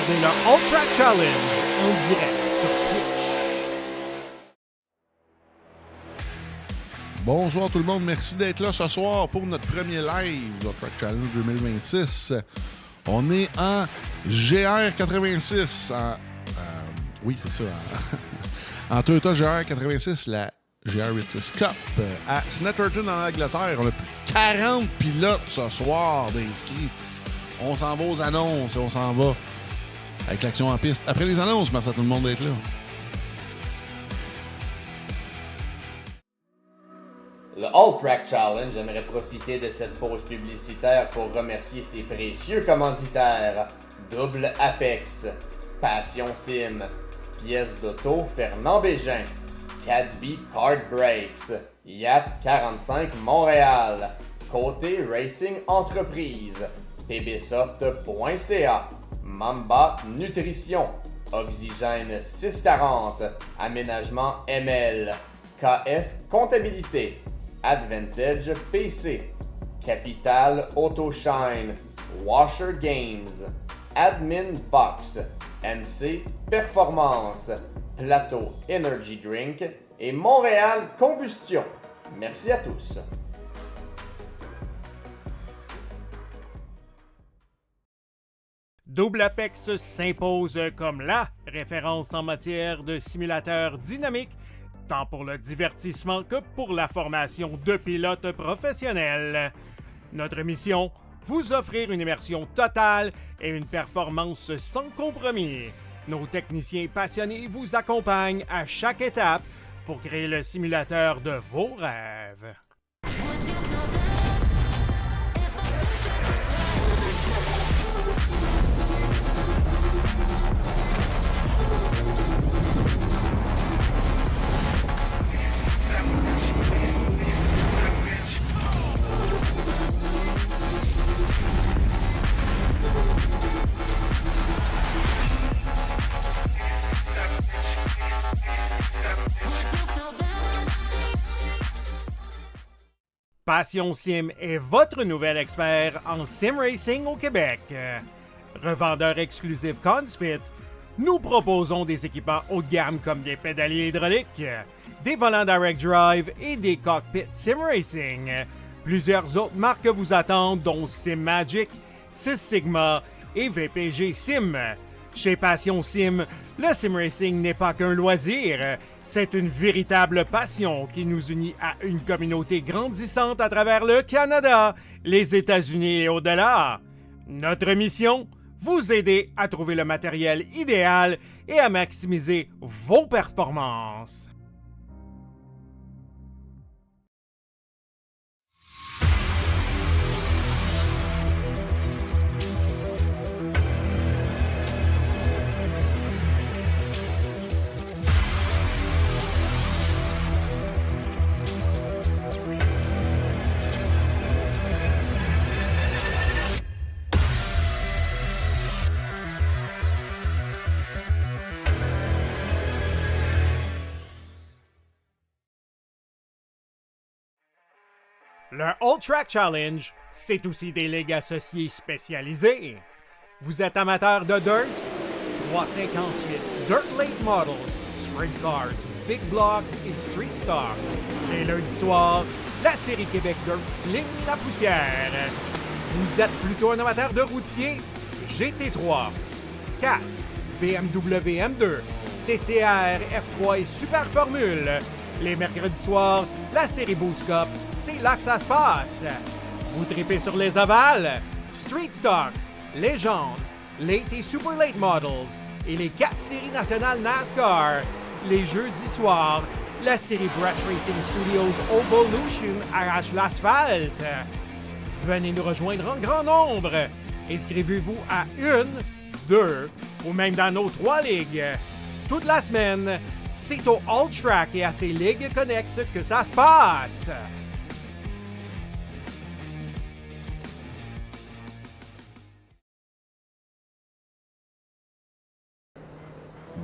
regardez le All Track Challenge en direct sur Twitch. Bonsoir tout le monde, merci d'être là ce soir pour notre premier live de Track Challenge 2026. On est en GR86, oui c'est ça, en Toyota GR86, la GR86 Cup à Snetterton en Angleterre. On a plus de 40 pilotes ce soir d'inscrits. On s'en va aux annonces et on s'en va avec l'action en piste. Après les annonces, merci à tout le monde d'être là. Le All Track Challenge aimerait profiter de cette pause publicitaire pour remercier ses précieux commanditaires Double Apex, Passion Sim, Pièces d'auto Fernand Bégin, Cadsby Kart Brakes, Yacht 45 Montréal, Côté Racing Entreprise, pbsoft.ca, Mamba Nutrition, Oxygène 640, Aménagement ML, KF Comptabilité, Advantage PC, Capital Autoshine, Washer Games, Admin Box, MC Performance, Plateau Energy Drink et Montréal Combustion. Merci à tous. Double Apex s'impose comme la référence en matière de simulateurs dynamiques, tant pour le divertissement que pour la formation de pilotes professionnels. Notre mission, vous offrir une immersion totale et une performance sans compromis. Nos techniciens passionnés vous accompagnent à chaque étape pour créer le simulateur de vos rêves. Passion Sim est votre nouvel expert en sim racing au Québec. Revendeur exclusif Conspit, nous proposons des équipements haut de gamme comme des pédaliers hydrauliques, des volants direct drive et des cockpits sim racing. Plusieurs autres marques vous attendent, dont Sim Magic, Six Sigma et VPG Sim. Chez Passion Sim, le sim racing n'est pas qu'un loisir, c'est une véritable passion qui nous unit à une communauté grandissante à travers le Canada, les États-Unis et au-delà. Notre mission, vous aider à trouver le matériel idéal et à maximiser vos performances. Le All Track Challenge, c'est aussi des ligues associées spécialisées. Vous êtes amateur de dirt? 358 Dirt Late Models, Sprint Cars, Big Blocks et Street Stocks. Les lundis soirs, la série Québec Dirt sling la poussière. Vous êtes plutôt un amateur de routier? GT3, 4, BMW M2, TCR, F3 et Super Formule. Les mercredis soirs, la série Boost Cup, c'est là que ça se passe. Vous tripez sur les ovales, Street Stocks, Légende, Late et Super Late Models et les 4 séries nationales NASCAR. Les jeudis soirs, la série Brett Racing Studios Evolution arrache l'asphalte. Venez nous rejoindre en grand nombre. Inscrivez-vous à 1, 2 ou même dans nos 3 ligues. Toute la semaine, c'est au All Track et à ses ligues connexes que ça se passe.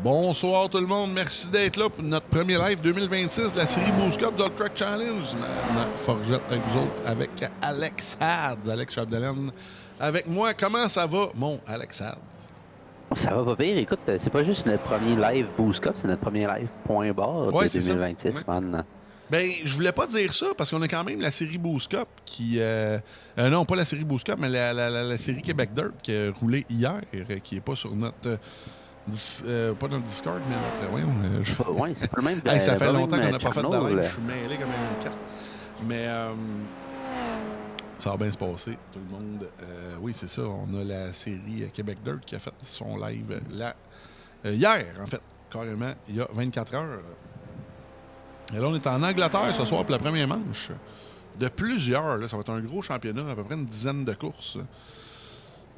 Bonsoir tout le monde, merci d'être là pour notre premier live 2026 de la série Boost Cup All Track Challenge. Ma forgette avec vous autres, avec Alex Hads, Alex Chapdelaine avec moi. Comment ça va, mon Alex Hads? Ça va pas pire. Écoute, c'est pas juste notre premier live Boost Cup, c'est notre premier live point barre Ouais, de c'est ça. 2026, Ouais. man. Ben, je voulais pas dire ça parce qu'on a quand même la série Boost Cup qui. Non, pas la série Boost Cup, mais la série Québec Dirt qui a roulé hier, qui est pas sur notre. Pas notre Discord, mais notre. Voyons. Ouais, c'est pas le même. Hey, ça fait pas le longtemps même qu'on n'a pas fait de channel, live. Je suis mêlé comme une carte. Mais. Ça va bien se passer, tout le monde. Oui, c'est ça. On a la série Québec Dirt qui a fait son live là, hier, en fait, carrément, il y a 24 heures. Et là, on est en Angleterre ce soir pour la première manche de plusieurs. Là, ça va être un gros championnat, à peu près une dizaine de courses.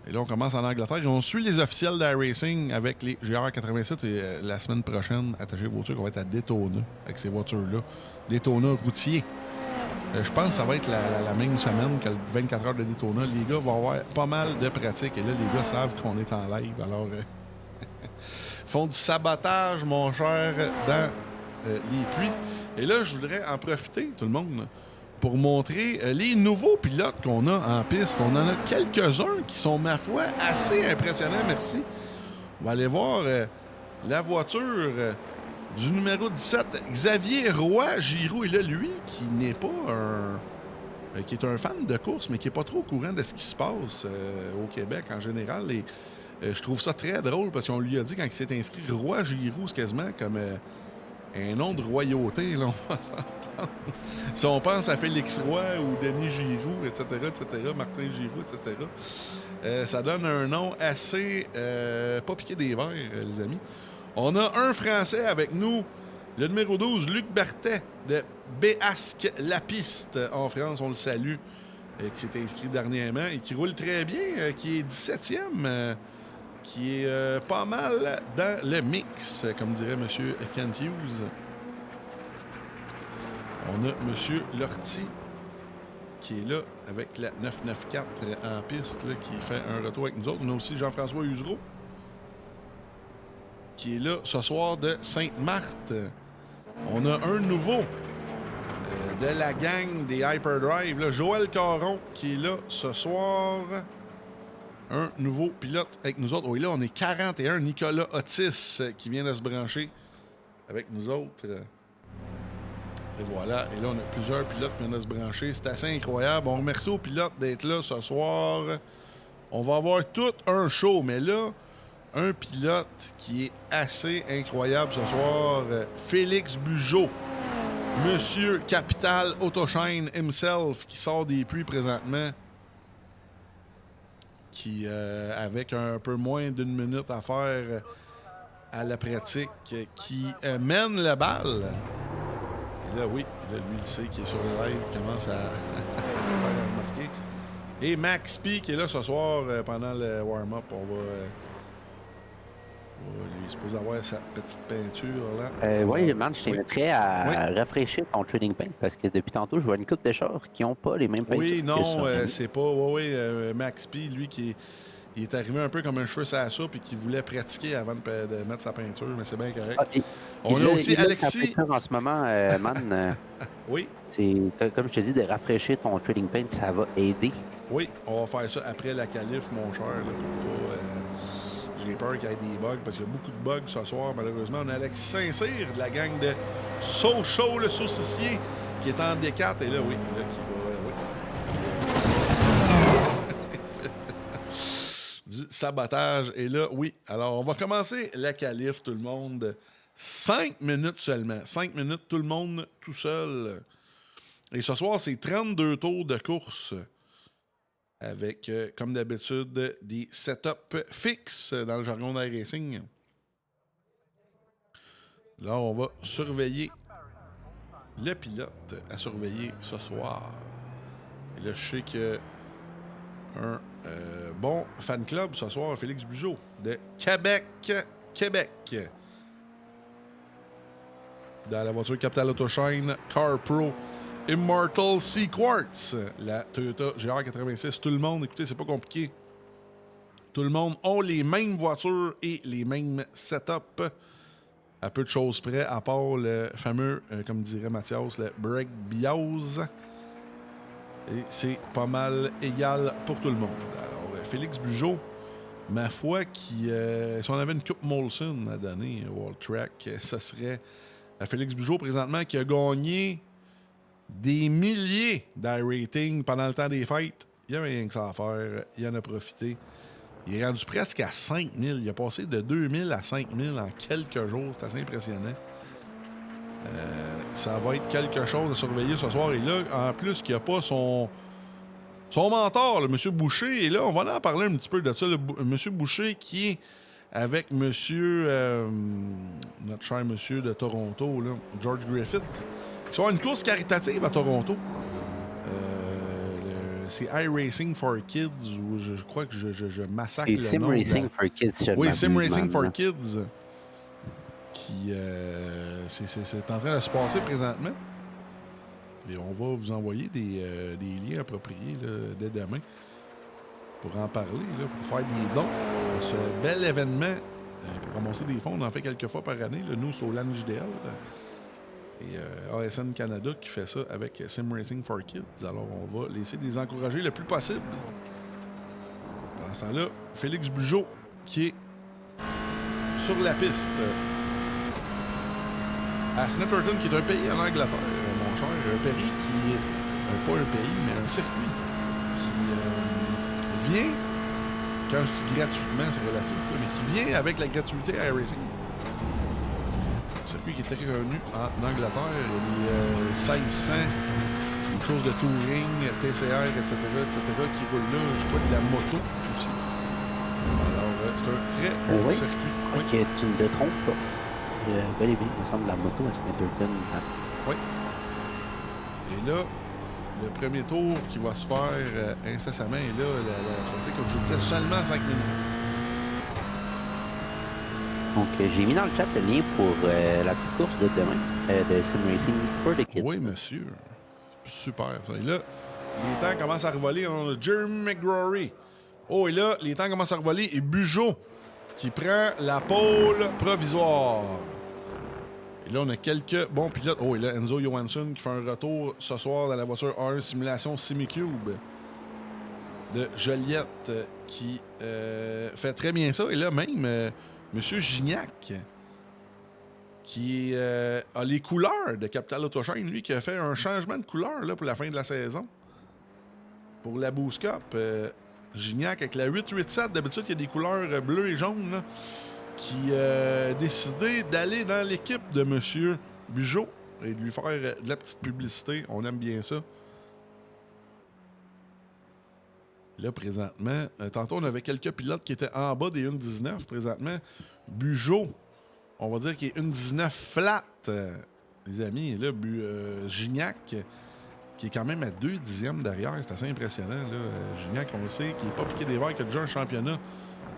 Et là, on commence en Angleterre. Et on suit les officiels d'iRacing avec les GR87. Et la semaine prochaine, attachez vos voitures, on va être à Daytona avec ces voitures-là. Daytona routier. Je pense que ça va être la même semaine que le 24 heures de Daytona. Les gars vont avoir pas mal de pratique. Et là, les gars savent qu'on est en live. Alors, font du sabotage, mon cher, dans les puits. Et là, je voudrais en profiter, tout le monde, pour montrer les nouveaux pilotes qu'on a en piste. On en a quelques-uns qui sont, ma foi, assez impressionnants, merci. On va aller voir la voiture du numéro 17, Xavier Roy-Giroux. Et là, lui, qui n'est pas qui est un fan de course, mais qui n'est pas trop au courant de ce qui se passe au Québec en général. Et je trouve ça très drôle parce qu'on lui a dit, quand il s'est inscrit, Roy-Giroux, c'est quasiment comme un nom de royauté, là, on va s'entendre. Si on pense à Félix Roy ou Denis Giroux, etc., Martin Giroux, etc., ça donne un nom assez pas piqué des verres, les amis. On a un Français avec nous, le numéro 12, Luc Berthet, de Béasque La Piste en France, on le salue, qui s'est inscrit dernièrement et qui roule très bien, qui est 17e, qui est pas mal dans le mix, comme dirait M. Kent Hughes. On a M. Lortie qui est là avec la 994 en piste, là, qui fait un retour avec nous autres. On a aussi Jean-François Usereau qui est là ce soir de Sainte-Marthe. On a un nouveau de la gang des Hyperdrive, là, Joël Caron qui est là ce soir. Un nouveau pilote avec nous autres. Oui, là, on est 41. Nicolas Otis qui vient de se brancher avec nous autres. Et voilà. Et là, on a plusieurs pilotes qui viennent de se brancher. C'est assez incroyable. On remercie aux pilotes d'être là ce soir. On va avoir tout un show. Mais là, un pilote qui est assez incroyable ce soir, Félix Bugeaud. Monsieur Capital Autoshine himself qui sort des puits présentement. Qui, avec un peu moins d'une minute à faire à la pratique, qui mène la balle. Et là, oui, là, lui, il sait qu'il est sur le live, il commence à se faire remarquer. Et Max P qui est là ce soir pendant le warm-up. On va lui supposé avoir sa petite peinture là. Oui, man, je t'inviterais à rafraîchir ton trading paint parce que depuis tantôt, je vois une couple de chars qui n'ont pas les mêmes peintures. Oui, non, c'est pas. Max P, lui, il est arrivé un peu comme un cheveu sur la soupe et qui voulait pratiquer avant de mettre sa peinture, mais c'est bien correct. On a aussi Alexis. En ce moment, man, oui. C'est comme je te dis, de rafraîchir ton trading paint, ça va aider. Oui, on va faire ça après la qualif, mon cher, là, pour pas. J'ai peur qu'il y ait des bugs parce qu'il y a beaucoup de bugs ce soir, malheureusement. On a Alexis Saint-Cyr de la gang de So Show, le saucissier, qui est en D4. Et là, oui, là, qui va. Du sabotage. Et là, oui. Alors, on va commencer la qualif, tout le monde. 5 minutes seulement. 5 minutes, tout le monde, tout seul. Et ce soir, c'est 32 tours de course. Avec, comme d'habitude, des setups fixes dans le jargon d'iRacing. Là, on va surveiller le pilote à surveiller ce soir. Et là, je sais que un bon fan club ce soir, Félix Bugeaud, de Québec. Dans la voiture Capital Autoshine Car Pro Immortal C Quartz, la Toyota GR86. Tout le monde, écoutez, c'est pas compliqué. Tout le monde ont les mêmes voitures et les mêmes setups. À peu de choses près, à part le fameux, comme dirait Mathias, le Break Bios. Et c'est pas mal égal pour tout le monde. Alors, Félix Bugeaud, ma foi, si on avait une coupe Molson à donner au All Track, ce serait à Félix Bugeaud, présentement, qui a gagné des milliers d'iRating pendant le temps des fêtes. Il y avait rien que ça à faire. Il en a profité. Il est rendu presque à 5000. Il a passé de 2000 à 5000 en quelques jours. C'est assez impressionnant. Ça va être quelque chose à surveiller ce soir. Et là, en plus, qu'il n'y a pas son mentor, le M. Boucher. Et là, on va en parler un petit peu de ça. Le M. Boucher qui est avec notre cher monsieur de Toronto, là, George Griffith. Ils sont à une course caritative à Toronto. C'est iRacing for Kids, ou je crois que je massacre le nom. C'est Sim Racing for Kids. Oui, Sim Racing for Kids. Qui c'est en train de se passer présentement. Et on va vous envoyer des liens appropriés là, dès demain pour en parler, là, pour faire des dons à ce bel événement. Pour ramasser des fonds, on en fait quelques fois par année. Là, nous, c'est au LAN-JDL. Et ASN Canada qui fait ça avec Sim Racing for Kids. Alors, on va essayer de les encourager le plus possible. Pendant ce temps-là, Félix Bugeaud qui est sur la piste à Snetterton, qui est un pays en Angleterre, mon cher. Un pays qui est pas un pays, mais un circuit qui vient, quand je dis gratuitement, c'est relatif, là, mais qui vient avec la gratuité à iRacing. Circuit qui est très connu en Angleterre. Il y a les 1600, des choses de touring, TCR, etc., qui roulent là. Je crois de la moto aussi. Alors, c'est un très beau circuit. Oui, que tu ne te trompes pas. Bel et bien, il me semble, la moto à Snetterton. Oui. Et là, le premier tour qui va se faire incessamment, et là, la pratique, comme je vous disais, seulement 5 minutes. Donc, j'ai mis dans le chat le lien pour la petite course de demain de Sim Racing for the Kids. Oui, monsieur. Super, ça. Et là, les temps commencent à revoler. On a Jeremy McGrory. Oh, et là, les temps commencent à revoler. Et Bugeaud qui prend la pole provisoire. Et là, on a quelques bons pilotes. Oh, et là, Enzo Johansson qui fait un retour ce soir dans la voiture R1 Simulation Simicube de Joliette qui fait très bien ça. Et là, même... Monsieur Gignac, qui a les couleurs de Capital Autoshine, lui, qui a fait un changement de couleur là, pour la fin de la saison. Pour la Boost Cup, Gignac, avec la 887, d'habitude, il y a des couleurs bleues et jaunes, là, qui a décidé d'aller dans l'équipe de Monsieur Bugeaud et de lui faire de la petite publicité. On aime bien ça. Là, présentement, tantôt, on avait quelques pilotes qui étaient en bas des 1.19. Présentement, Bugeaud, on va dire qu'il est 1.19 flat, les amis. Et là, Gignac, qui est quand même à 2 dixièmes derrière. C'est assez impressionnant. Là. Gignac, on le sait, qui n'est pas piqué des verres, qui a déjà un championnat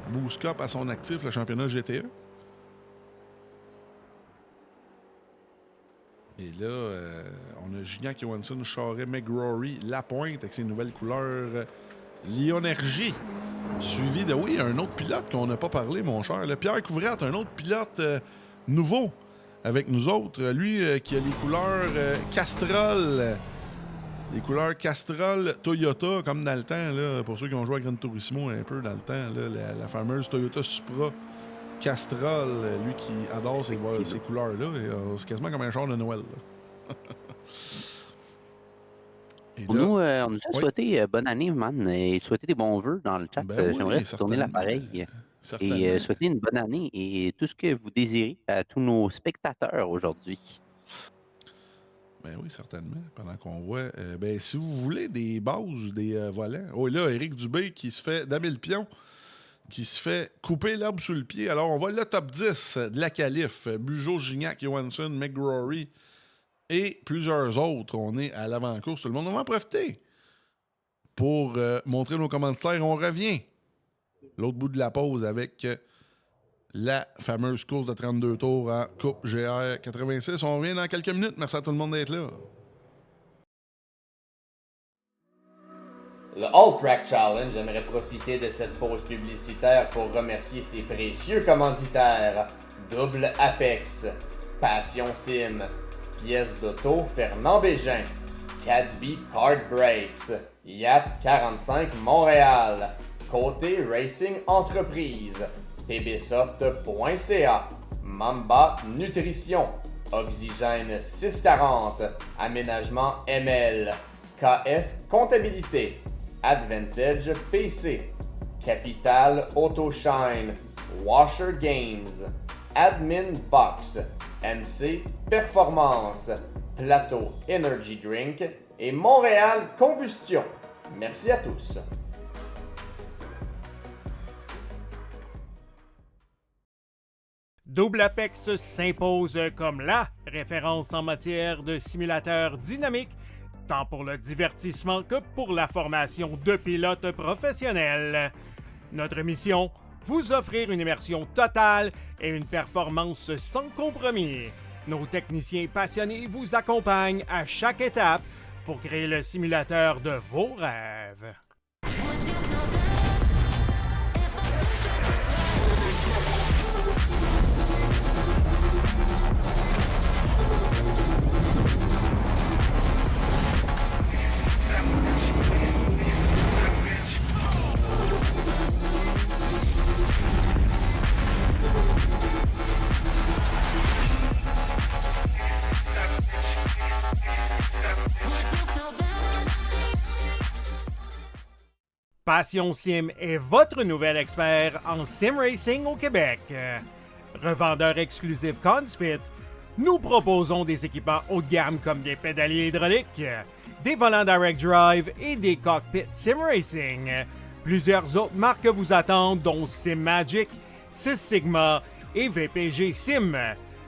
Boost Cup à son actif, le championnat GTE. Et là, on a Gignac, Johansson, Charret, McGrory, Lapointe, avec ses nouvelles couleurs... Lionergie, suivi de, oui, un autre pilote qu'on n'a pas parlé, mon cher. Le Pierre Couvrette, un autre pilote nouveau avec nous autres. Lui qui a les couleurs Castrol. Les couleurs Castrol Toyota, comme dans le temps, là, pour ceux qui ont joué à Gran Turismo un peu dans le temps, là, la fameuse Toyota Supra Castrol. Lui qui adore ces couleurs-là. C'est quasiment comme un char de Noël. Pour nous, on nous a souhaité bonne année, man, et souhaiter des bons vœux dans le chat. J'aimerais tourner l'appareil et souhaiter une bonne année et tout ce que vous désirez à tous nos spectateurs aujourd'hui. Ben oui, certainement. Pendant qu'on voit, si vous voulez des bases ou des volants. Oh, et là, Éric Dubé qui se fait damer le pion, qui se fait couper l'herbe sous le pied. Alors, on voit le top 10 de la qualif. Bugeaud, Gignac, Johansson, McGrory et plusieurs autres. On est à l'avant-course. Tout le monde, on va en profiter pour montrer nos commanditaires. On revient l'autre bout de la pause avec la fameuse course de 32 tours en Coupe GR 86. On revient dans quelques minutes. Merci à tout le monde d'être là. Le All Track Challenge aimerait profiter de cette pause publicitaire pour remercier ses précieux commanditaires. Double Apex, Passion Sim, Pièces d'auto Fernand Bégin, Cadsby Card Brakes, Yacht 45 Montréal, Côté Racing Entreprise, pbsoft.ca, Mamba Nutrition, Oxygène 640, Aménagement ML, KF Comptabilité, Advantage PC, Capital Autoshine, Washer Games, Admin Box, MC Performance, Plateau Energy Drink et Montréal Combustion. Merci à tous. Double Apex s'impose comme la référence en matière de simulateurs dynamiques, tant pour le divertissement que pour la formation de pilotes professionnels. Notre mission, vous offrir une immersion totale et une performance sans compromis. Nos techniciens passionnés vous accompagnent à chaque étape pour créer le simulateur de vos rêves. Passion Sim est votre nouvel expert en sim racing au Québec. Revendeur exclusif Conspit, nous proposons des équipements haut de gamme comme des pédaliers hydrauliques, des volants direct drive et des cockpits sim racing. Plusieurs autres marques vous attendent, dont Sim Magic, Six Sigma et VPG Sim.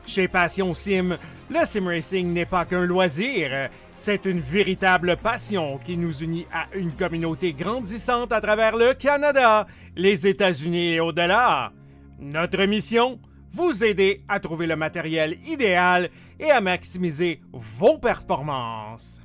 Chez Passion Sim, le sim racing n'est pas qu'un loisir, c'est une véritable passion qui nous unit à une communauté grandissante à travers le Canada, les États-Unis et au-delà. Notre mission, vous aider à trouver le matériel idéal et à maximiser vos performances.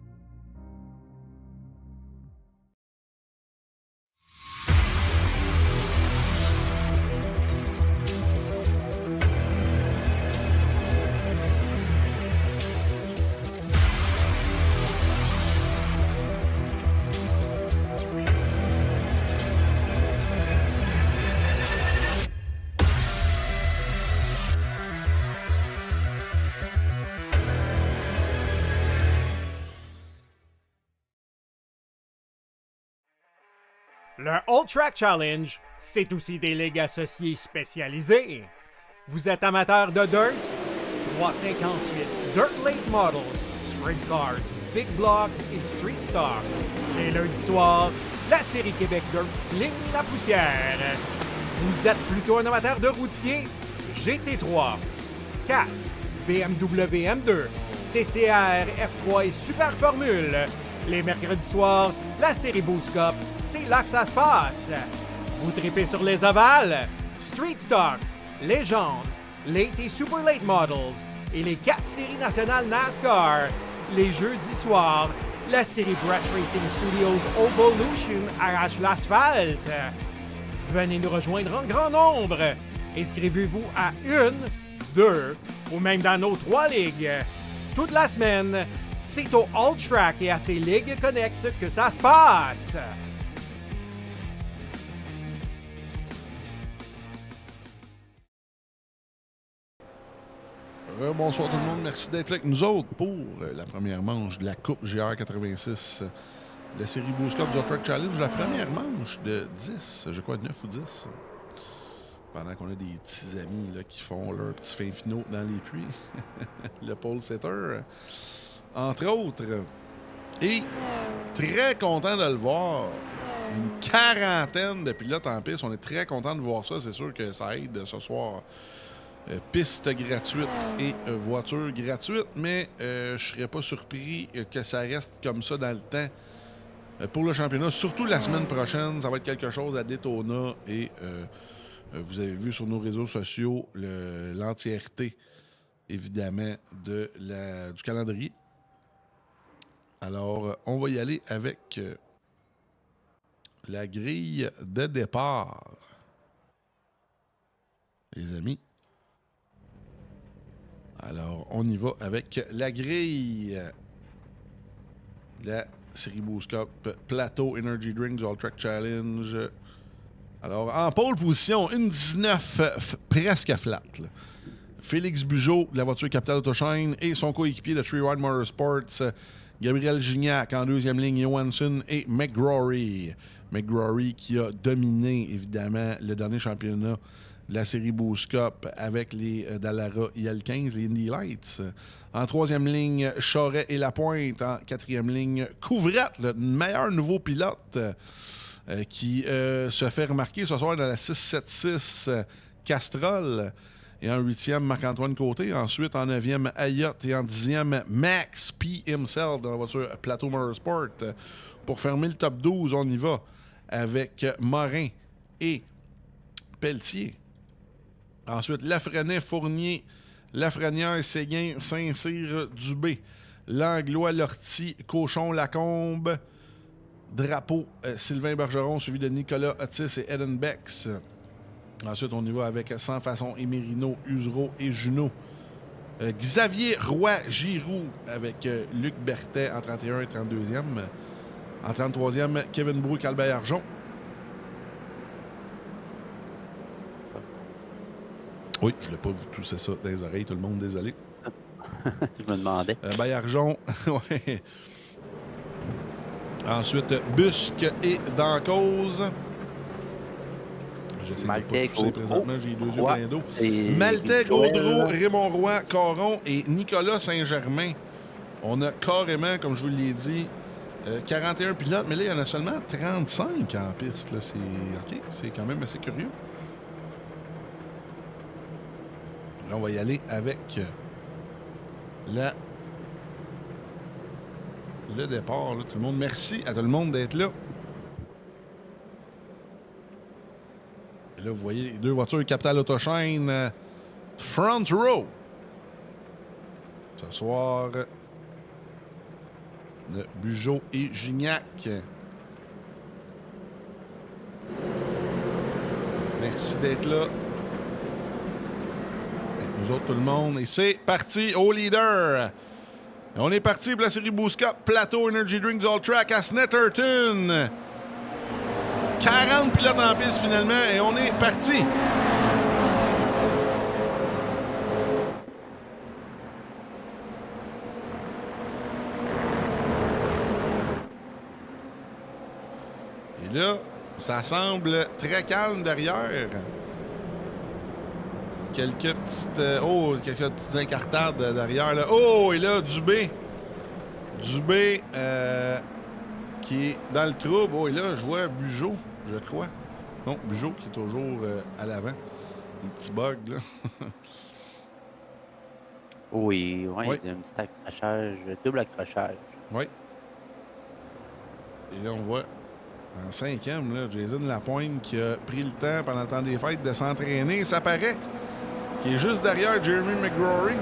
Le All Track Challenge, c'est aussi des ligues associées spécialisées. Vous êtes amateur de dirt? 358 Dirt Late Models, Sprint Cars, Big Blocks et Street Stocks. Les lundis soirs, la série Québec Dirt sling la poussière. Vous êtes plutôt un amateur de routier? GT3, 4, BMW M2, TCR, F3 et Super Formule. Les mercredis soirs, la série Boost Cup, c'est là que ça se passe. Vous tripez sur les ovales, Street Stocks, Légende, Late et Super Late Models et les 4 séries nationales NASCAR. Les jeudis soirs, la série Brett Racing Studios Evolution arrache l'asphalte. Venez nous rejoindre en grand nombre. Inscrivez-vous à 1, 2 ou même dans nos 3 ligues. Toute la semaine, c'est au All Track et à ses ligues connexes que ça se passe. Bonsoir tout le monde, merci d'être là avec nous autres pour la première manche de la Coupe GR86, la série Boost Cup du Track Challenge, la première manche de 10, je crois 9 ou 10. Pendant qu'on a des petits amis là, qui font leurs petits fins finaux dans les puits. Le pole setter, entre autres. Et très content de le voir. Une quarantaine de pilotes en piste. On est très content de voir ça. C'est sûr que ça aide ce soir. Piste gratuite et voiture gratuite. Mais je ne serais pas surpris que ça reste comme ça dans le temps pour le championnat. Surtout la semaine prochaine. Ça va être quelque chose à Daytona et... vous avez vu sur nos réseaux sociaux l'entièreté, évidemment, du calendrier. Alors, on va y aller avec la grille de départ. Les amis. Alors, on y va avec la grille. La série Boost Cup Plateau Energy Drink du All Track Challenge. Alors, en pole position, une 19 presque flat. Là. Félix Bugeaud de la voiture Capital Autoshine et son coéquipier de Three Ride Motorsports, Gabriel Gignac en deuxième ligne, Johansson et McGrory. McGrory qui a dominé, évidemment, le dernier championnat de la série Boost Cup avec les Dallara IL15, les Indy Lights. En troisième ligne, Charret et Lapointe. En quatrième ligne, Couvrette, le meilleur nouveau pilote qui se fait remarquer ce soir dans la 676 Castrol. Et en huitième, Marc-Antoine Côté. Ensuite, en neuvième, Ayotte. Et en dixième, Max P. himself dans la voiture Plateau Motorsport. Pour fermer le top 12, on y va avec Morin et Pelletier. Ensuite, Lafresnaye, Fournier, Lafrenière, Séguin, Saint-Cyr, Dubé, Langlois, Lortie, Cochon, Lacombe, Drapeau, Sylvain Bergeron, suivi de Nicolas Otis et Eden Bex. Ensuite, on y va avec Sans Façon, Émérino, Usereau et Junot. Xavier Roy-Giroux avec Luc Berthet en 31 et 32e. En 33e, Kevin Brouille, Calbert-Arjon. Oui, je ne l'ai pas vu tousser ça dans les oreilles, tout le monde, désolé. Je me demandais. Bayarjon, oui. Ensuite, Busque et Dancause. J'essaie de ne pas tousser présentement, j'ai les deux yeux pleins d'eau. Maltais, Gaudreau, Raymond Roy, Caron et Nicolas Saint-Germain. On a carrément, comme je vous l'ai dit, 41 pilotes, mais là, il y en a seulement 35 en piste. Là. C'est OK, c'est quand même assez curieux. Là, on va y aller avec le départ. Là. Tout le monde, merci à tout le monde d'être là. Et là, vous voyez les deux voitures Capital Autoshine front row. Ce soir, de Bugeaud et Gignac. Merci d'être là. Avec nous autres, tout le monde. Et c'est parti au leader. Et on est parti pour la série Boost Cup Plateau Energy Drinks All Track à Snetterton. 40 pilotes en piste finalement et on est parti. Et là, ça semble très calme derrière. Quelques petites incartades derrière. Là. Oh, et là, Dubé. Dubé qui est dans le trouble. Oh, et là, je vois Bugeaud, je crois. Non, Bugeaud qui est toujours à l'avant. Les petits bugs, là. Oui, il y a un petit accrochage, double accrochage. Oui. Et là, on voit en cinquième, là, Jason Lapointe qui a pris le temps pendant le temps des fêtes de s'entraîner. Ça paraît qu'il est juste derrière Jeremy McGrory.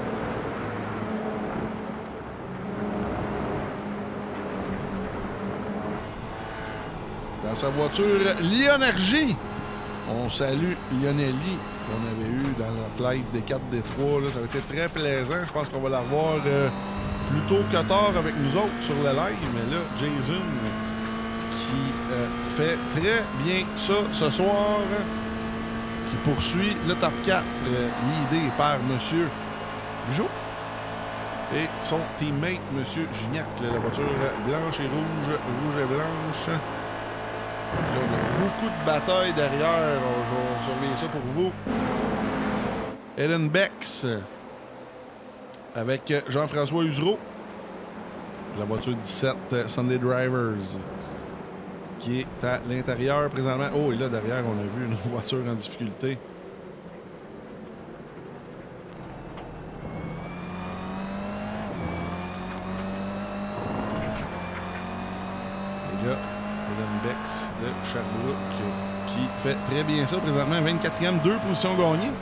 Dans sa voiture Lionergie. On salue Lionelli qu'on avait eu dans notre live des 4 des 3. Là. Ça a été très plaisant. Je pense qu'on va la revoir plus tôt que tard avec nous autres sur le live. Mais là, Jason qui fait très bien ça ce soir, qui poursuit le top 4, l'idée par M. Bugeaud et son teammate, M. Gignac. La voiture blanche et rouge, rouge et blanche. Là, on a beaucoup de batailles derrière. Je vais surveiller ça pour vous. Ellen Bex avec Jean-François Usereau. La voiture 17 Sunday Drivers qui est à l'intérieur présentement. Oh, et là, derrière, on a vu une voiture en difficulté. Et là, Ellen Bex de Sherbrooke qui fait très bien ça présentement. 24e, 2 positions gagnées.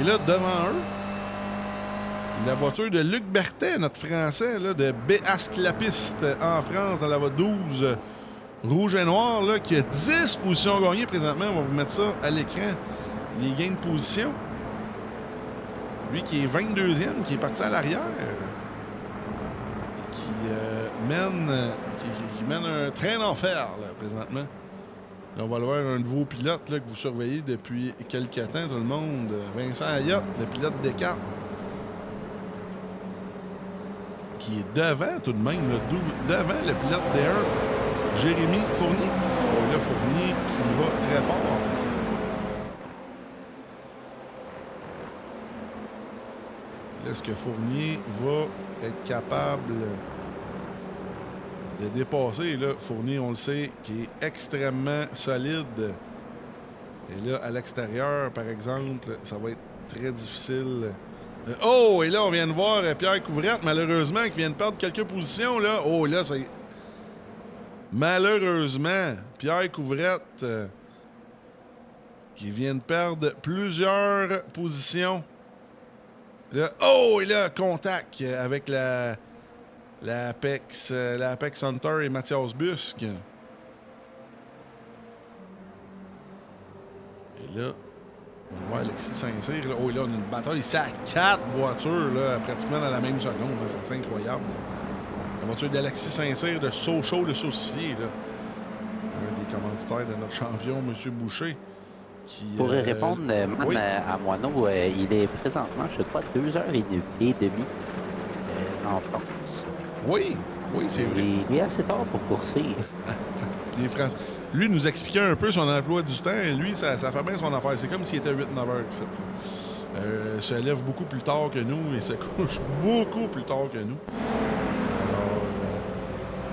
Et là, devant eux, la voiture de Luc Berthet, notre Français, là, de Béasclapiste en France, dans la voie 12 rouge et noir, là, qui a 10 positions gagnées présentement. On va vous mettre ça à l'écran. Les gains de position. Lui qui est 22e, qui est parti à l'arrière. Et qui, qui mène un train d'enfer, là, présentement. Là, on va le voir un nouveau pilote là, que vous surveillez depuis quelques temps, tout le monde. Vincent Ayotte, le pilote des cartes. Qui est devant tout de même, là, devant le pilote D1, Jérémy Fournier. Oh, là, Fournier qui va très fort. Est-ce que Fournier va être capable de dépasser? Là, Fournier, on le sait, qui est extrêmement solide. Et là, à l'extérieur, par exemple, ça va être très difficile. Oh, et là, on vient de voir Pierre Couvrette, malheureusement, qui vient de perdre quelques positions. Là. Oh, là, c'est... Malheureusement, Pierre Couvrette, qui vient de perdre plusieurs positions. Là, oh, et là, contact avec l'Apex Hunter et Mathias Busque. Et là, on va voir Alexis Saint-Cyr. Oh, et là, on a une bataille ici à 4 voitures, là, pratiquement dans la même seconde. C'est assez incroyable. La voiture d'Alexis Saint-Cyr de Sochaux, le saucissier, là. Un des commanditaires de notre champion, M. Boucher. Qui pourrait répondre, oui. À Moineau, il est présentement, je crois, 2h30 en France. Oui, oui, c'est vrai. Il est assez tard pour courser. Les Français. Lui nous expliquait un peu son emploi du temps. Et lui, ça fait bien son affaire. C'est comme s'il était 8-9 heures. Se lève beaucoup plus tard que nous et se couche beaucoup plus tard que nous. Alors,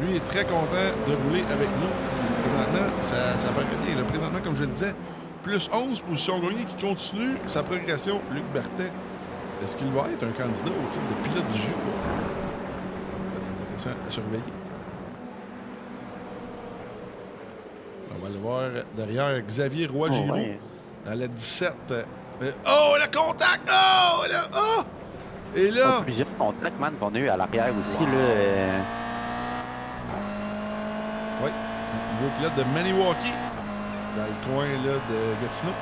lui est très content de rouler avec nous. Présentement, ça va bien. Là, présentement, comme je le disais, plus 11 positions gagnées qui continue sa progression. Luc Berthet, est-ce qu'il va être un candidat au titre de pilote du jour? C'est intéressant à surveiller. On va le voir derrière Xavier Roy-Giroux. Ouais. Dans la 17. Oh, le contact! Oh! Là, oh! Et là... Oh, plusieurs contacts, man, qu'on a eu à l'arrière aussi. Wow. Là, Oui. Nouveau pilote de Maniwaki. Dans le coin là, de Gatineau.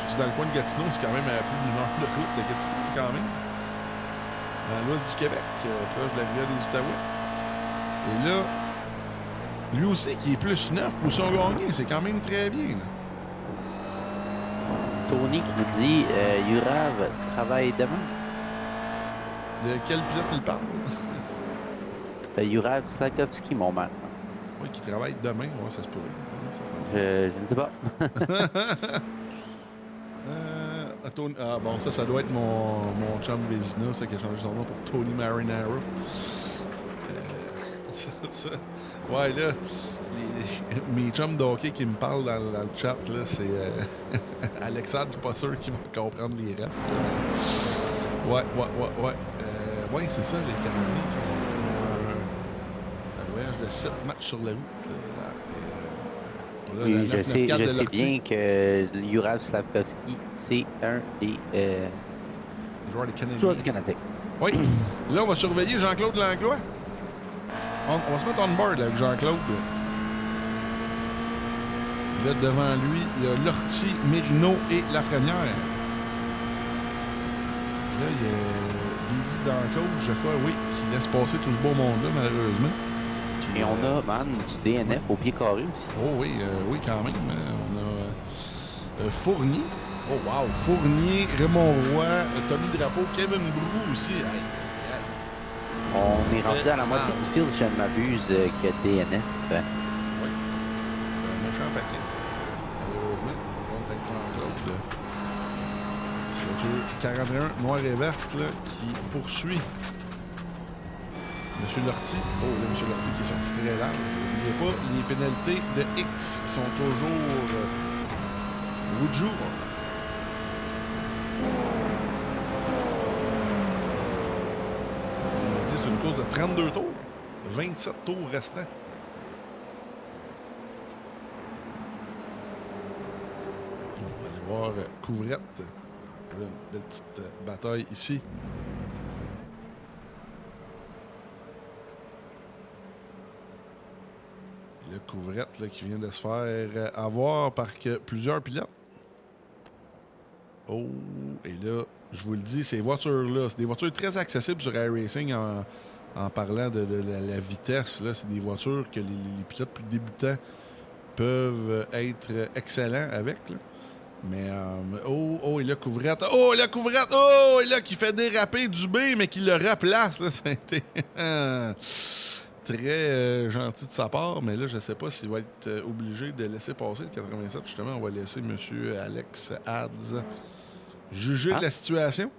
Je dis dans le coin de Gatineau, c'est quand même à plus d'une heure de route de Gatineau, quand même. Dans l'ouest du Québec, proche de la rivière des Outaouais. Et là, lui aussi, qui est plus 9 positions gagnées, c'est quand même très bien. Là. Tony qui nous dit Yurav travaille demain. De quel pilote il parle? Yurav Slakovski, mon maître. Oui, qui travaille demain, ouais, ça se pourrait. Je ne sais pas. Ah bon, ça doit être mon chum Vézina, ça qui a changé son nom pour Tony Marinaro. Ouais, là, mes chums de hockey qui me parlent dans le chat, là, c'est Alexandre, je suis pas sûr qu'il va comprendre les refs. Ouais. Ouais, c'est ça, les Canadiens qui ont un voyage de 7 matchs sur la route. Là, oui, je sais bien que Yurav Slavkovski, c'est un des joueurs du Canada. Oui. Là, on va surveiller Jean-Claude Langlois. On va se mettre on board avec Jean-Claude. Là, devant lui, il y a Lortie, Mérino et Lafrenière. Là, il y a Billy Dancause, je crois, oui, qui laisse passer tout ce beau monde-là, malheureusement. Et on a, man, du DNF au pied carré aussi. Oh oui, oui, quand même. On a Fournier. Oh, wow. Fournier, Raymond Roy, Tommy Drapeau, Kevin Brou aussi. On est rendu à la moitié du field, si je ne m'abuse, qu'il y a DNF. Oui. Un méchant paquet. Malheureusement, on compte avec Jean-Claude. C'est la voiture 41 noire et verte là, qui poursuit M. Lortie. Oh, là, M. Lortie qui est sorti très large. N'oubliez pas les pénalités de X qui sont toujours au bout du jour. On a dit c'est une course de 32 tours. 27 tours restants. On va aller voir Couvrette. Une belle petite bataille ici. Le Couvrette là, qui vient de se faire avoir par plusieurs pilotes. Oh, et là, je vous le dis, ces voitures-là, c'est des voitures très accessibles sur iRacing en parlant de la vitesse. Là, c'est des voitures que les pilotes plus débutants peuvent être excellents avec. Là. Mais, oh, il a couvrette. Oh, il a couvrette. Oh, il a qui fait déraper Dubé, mais qui le replace. Là. Ça a été très gentil de sa part. Mais là, je ne sais pas s'il va être obligé de laisser passer le 87. Justement, on va laisser M. Alex Ads juger de la situation.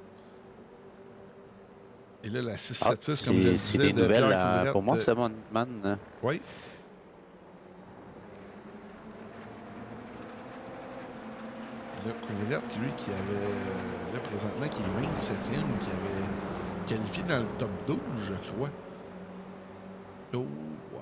Et là, la 6-7-6, comme je le disais, de Pierre Couvrette. Pour moi, c'est mon man. Oui. Là, Couvrette, lui, qui avait, là, présentement, qui est 27e, qui avait qualifié dans le top 12, je crois. Oh, wow.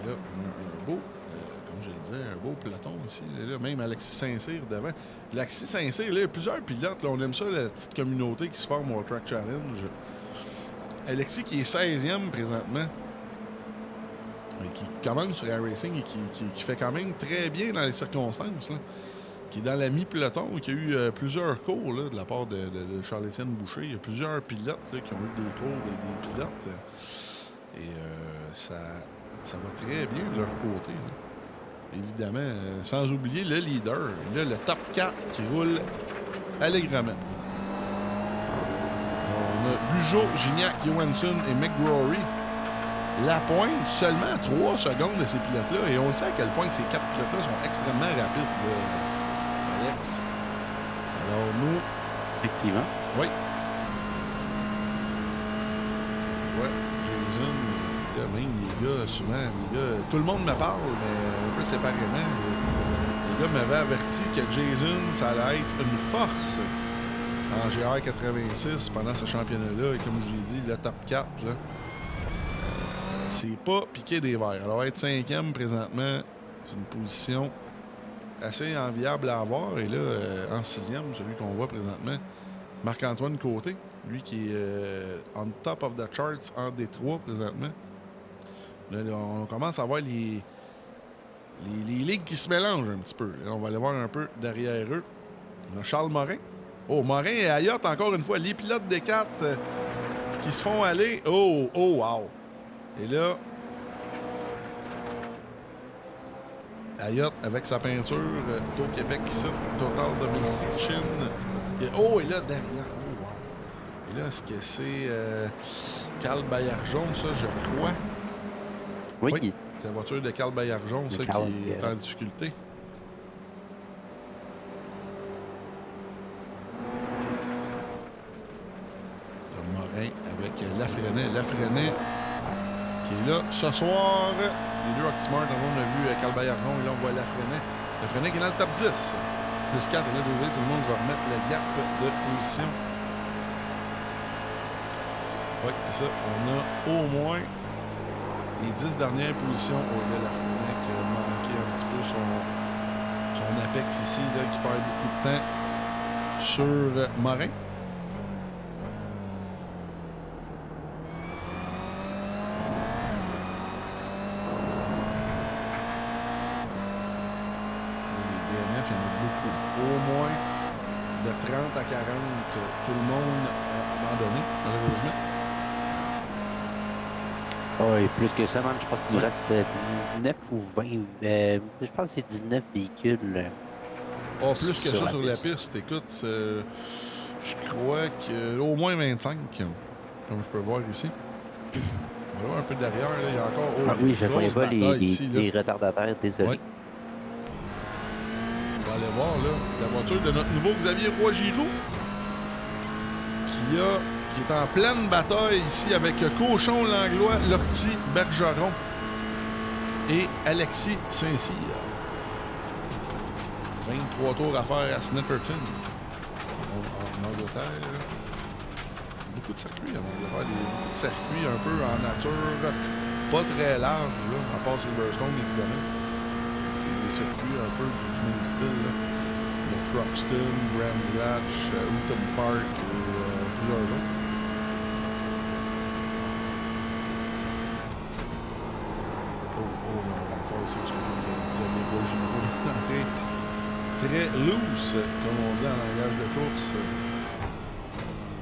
Et là, on a un beau, comme je le disais, un beau peloton ici. Là, même Alexis Saint-Cyr devant. Alexis Saint-Cyr, là, il y a plusieurs pilotes. Là, on aime ça, la petite communauté qui se forme au Track Challenge. Alexis qui est 16e présentement. Et qui commence sur iRacing et qui fait quand même très bien dans les circonstances. Là. Qui est dans la mi-peloton, qui a eu plusieurs cours là, de la part de Charles-Étienne Boucher. Il y a plusieurs pilotes là, qui ont eu des cours des pilotes. Et ça va très bien de leur côté. Là. Évidemment, sans oublier le leader. Là, le top 4 qui roule allègrement. On a Bugeaud, Gignac, Johansson et McGrory. La pointe seulement à 3 secondes de ces pilotes-là. Et on sait à quel point ces 4 pilotes-là sont extrêmement rapides, là, Alex. Alors, nous... Effectivement. Oui. Ouais, Jason, là, même les gars, souvent, les gars... Tout le monde me parle, mais un peu séparément. Les gars m'avaient averti que Jason, ça allait être une force en GR 86 pendant ce championnat-là. Et comme je l'ai dit, le top 4, là... c'est pas piquer des verres. Alors, être 5e présentement, c'est une position assez enviable à avoir. Et là, en 6e, celui qu'on voit présentement, Marc-Antoine Côté, lui qui est on top of the charts en Détroit présentement. Là, on commence à voir les ligues qui se mélangent un petit peu. Là, on va aller voir un peu derrière eux. On a Charles Morin. Oh, Morin et Ayotte, encore une fois, les pilotes des 4 qui se font aller. Oh, wow! Et là, Ayotte avec sa peinture au Québec ici, Total Domination. Oh, et là, derrière. Oh, wow. Et là, est-ce que c'est Carl Baillargeon, ça, je crois? Oui. C'est la voiture de Carl Baillargeon, ça, qui est en difficulté. Le Morin avec Lafrenet. Qui est là ce soir. Les deux Oxymart, on a vu Carl Baillargeon et là on voit Lafrenet qui est dans le top 10. Plus 4, et là désolé tout le monde, je vais remettre le gap de position. Oui, c'est ça. On a au moins les 10 dernières positions. Oh, là, Lafrenet qui a manqué un petit peu son apex ici, là, qui perd beaucoup de temps sur Morin. Au moins de 30 à 40, tout le monde a abandonné, malheureusement. Oui, plus que ça, man. Je pense qu'il nous reste 19 ou 20. Je pense que c'est 19 véhicules. Oh, plus que ça sur la piste. Écoute, je crois qu'au moins 25, comme je peux voir ici. On va voir un peu derrière. Là, il y a encore. Oui, je ne connais pas les retardataires, désolé. Ouais. On va aller voir là, la voiture de notre nouveau Xavier Roy-Giroux qui est en pleine bataille ici avec Cochon, Langlois, Lortie, Bergeron et Alexis Saint-Cyr. 23 tours à faire à Snetterton en Angleterre. Beaucoup de circuits en Angleterre, beaucoup de circuits un peu en nature, pas très large, là, à part Silverstone évidemment. Des circuits un peu du même style. Là. Le Croxton, Brands Hatch, Houghton Park et plusieurs autres. Oh, on va le faire ici. Vous avez pas Giroux d'entrée. très loose, comme on dit en langage de course.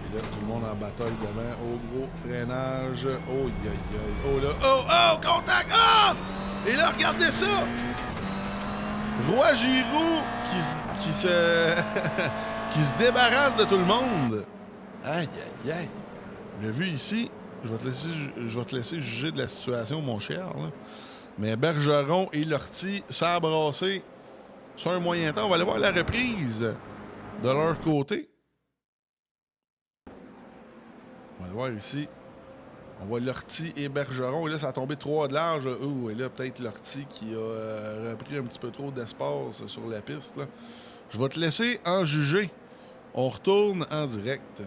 Et là, tout le monde en bataille devant. Au gros freinage. Oh, oh là. Oh, contact! Ah! Et là, regardez ça! Roi Giroux qui se qui se débarrasse de tout le monde. Aïe, aïe, aïe. On l'a vu ici. Je vais te laisser juger de la situation, mon cher. Là. Mais Bergeron et Lortie, ça a brassé sur un moyen temps. On va aller voir la reprise de leur côté. On va le voir ici. On voit Lortie et Bergeron. Et là, ça a tombé 3 de large. Et là, peut-être Lortie qui a repris un petit peu trop d'espace sur la piste. Là. Je vais te laisser en juger. On retourne en direct.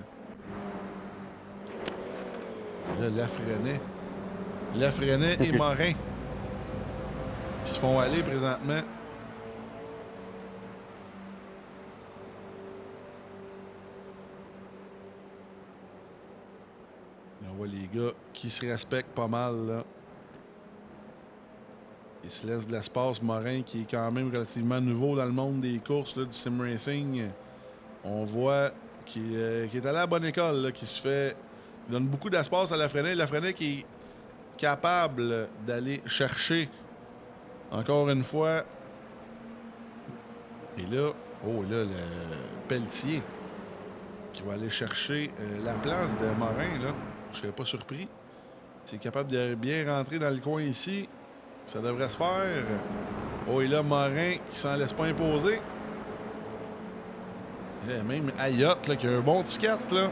Là, Lafrenet et Morin qui se font aller présentement. Là, on voit les gars qui se respectent pas mal. Là. Ils se laissent de l'espace. Morin qui est quand même relativement nouveau dans le monde des courses là, du sim racing. On voit qu'il est allé à la bonne école, là, qui se fait... Il donne beaucoup d'espace à Lafrenet. Lafrenet qui est capable d'aller chercher encore une fois. Et là, le Pelletier qui va aller chercher la place de Morin. Là. Je ne serais pas surpris. S'il est capable de bien rentrer dans le coin ici, ça devrait se faire. Oh, et là, Morin qui s'en laisse pas imposer. Et là, même Ayotte là, qui a un bon ticket. Là.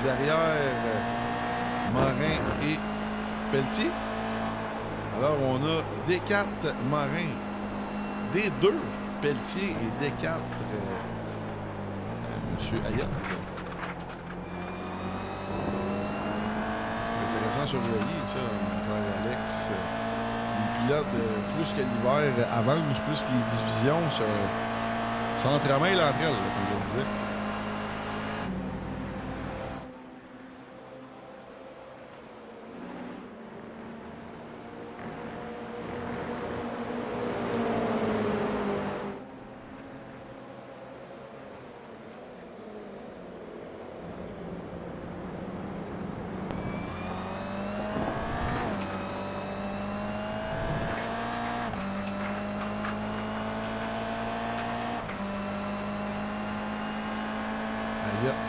Derrière Morin et Pelletier. Alors, on a D4 Morin, D2 Pelletier et D4 Monsieur Ayotte. Intéressant à surveiller, ça, Jean-Alex. Les pilotes, plus que l'hiver avance, plus les divisions s'entremêlent entre elles, comme je le disais.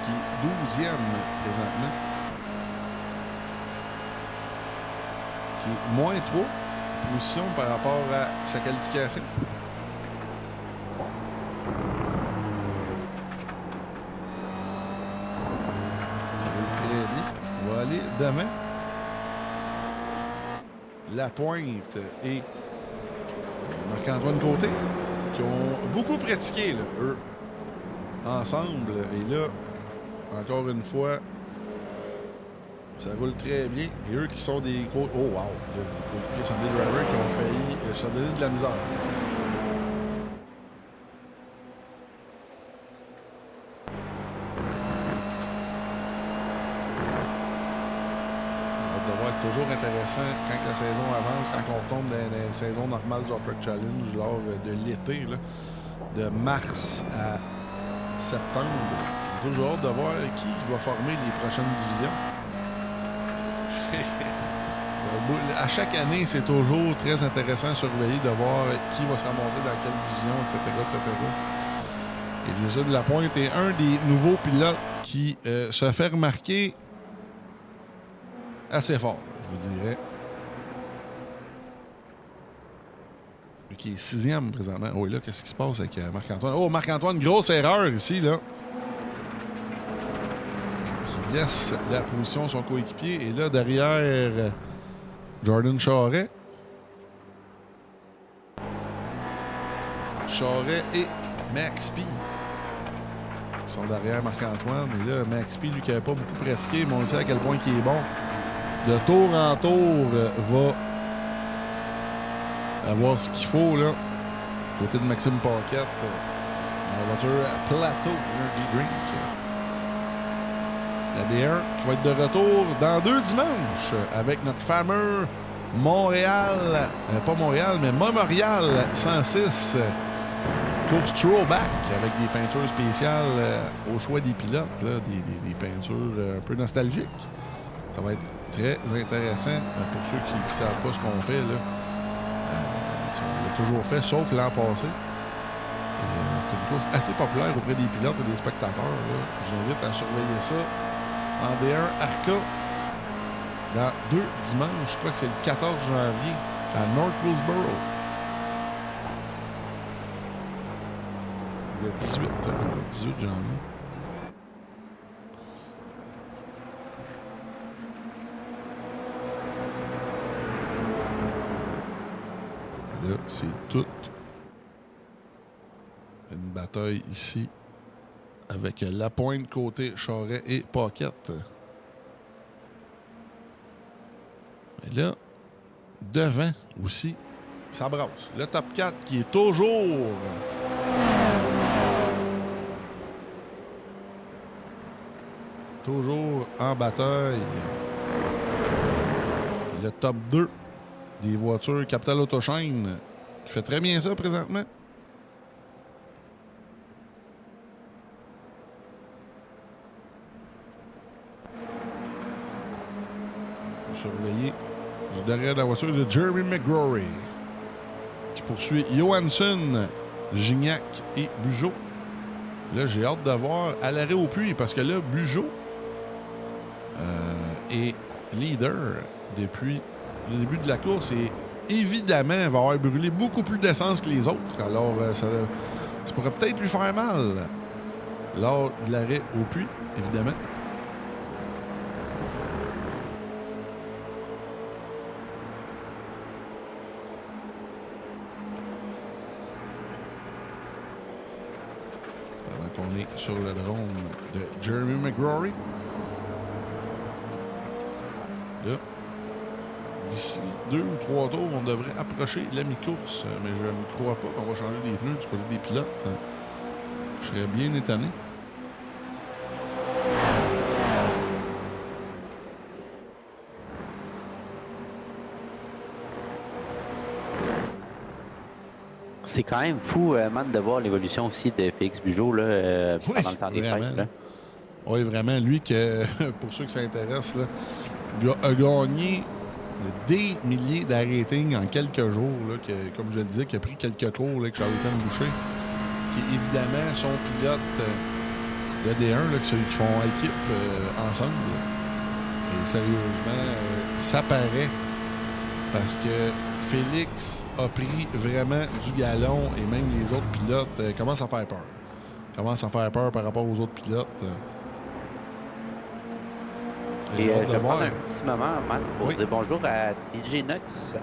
Qui est 12e présentement. Qui est moins 3 position par rapport à sa qualification. Ça va très bien. On va aller devant. Lapointe et Marc-Antoine Côté qui ont beaucoup pratiqué, là, eux, ensemble. Et là, encore une fois, ça roule très bien. Et eux qui sont des... Oh, wow! Les coéquipiers sont des drivers qui ont failli se donner de la misère. C'est toujours intéressant quand la saison avance, quand on retombe dans la saison normale du Hot Challenge lors de l'été, là, de mars à septembre. J'ai toujours hâte de voir qui va former les prochaines divisions. À chaque année, c'est toujours très intéressant à surveiller de voir qui va se ramasser dans quelle division, etc. Et Jésus de Lapointe est un des nouveaux pilotes qui se fait remarquer assez fort, je vous dirais. Qui est 6e présentement. Oh, et là, qu'est-ce qui se passe avec Marc-Antoine? Oh, Marc-Antoine, grosse erreur ici, là. Qui laisse la position à son coéquipier. Et là, derrière, Jordan Charret. Charret et Max P. Ils sont derrière Marc-Antoine. Et là, Max P, lui qui n'avait pas beaucoup pratiqué, mais on sait à quel point il est bon. De tour en tour, va avoir ce qu'il faut, là. Côté de Maxime Paquette, la voiture à plateau Energy Drink. La D1 qui va être de retour dans 2 dimanches avec notre fameux Montréal, pas Montréal, mais Memorial 106. Course throwback avec des peintures spéciales au choix des pilotes, là, des peintures un peu nostalgiques. Ça va être très intéressant pour ceux qui ne savent pas ce qu'on fait. Là. On l'a toujours fait, sauf l'an passé. C'est une course assez populaire auprès des pilotes et des spectateurs. Là. Je vous invite à surveiller ça en D1 Arca dans 2 dimanches. Je crois que c'est le 14 janvier à North Willsboro. Le 18 janvier. Là, c'est toute une bataille ici avec Lapointe côté Charret et Paquette. Et là, devant aussi, ça brasse. Le top 4 qui est toujours en bataille. Le top 2 des voitures Capital Autoshine qui fait très bien ça présentement. Surveiller derrière la voiture de Jeremy McGrory qui poursuit Johansson, Gignac et Bugeaud. Là, j'ai hâte de voir à l'arrêt au puits parce que là, Bugeaud est leader depuis le début de la course et évidemment, il va avoir brûlé beaucoup plus d'essence que les autres. Alors, ça pourrait peut-être lui faire mal lors de l'arrêt au puits, évidemment. Pendant qu'on est sur le drone de Jeremy McGrory. Là, d'ici 2 ou 3 tours, on devrait approcher la mi-course, mais je ne crois pas qu'on va changer des pneus du côté des pilotes. Je serais bien étonné. C'est quand même fou, man, de voir l'évolution aussi de Félix Bugeaud là, pendant le temps des fêtes. Oui, vraiment. Lui, pour ceux qui s'intéressent, là, a gagné des milliers d'arrêtings en quelques jours, là, comme je le disais, qui a pris quelques tours avec Charles-Étienne Boucher, qui est évidemment son pilote de D1, là, qui font équipe ensemble. Et sérieusement, ça paraît parce que Félix a pris vraiment du galon et même les autres pilotes commencent à faire peur. Commencent à faire peur par rapport aux autres pilotes. Et je vais prendre un petit moment, Matt, pour dire bonjour à DJ Nox,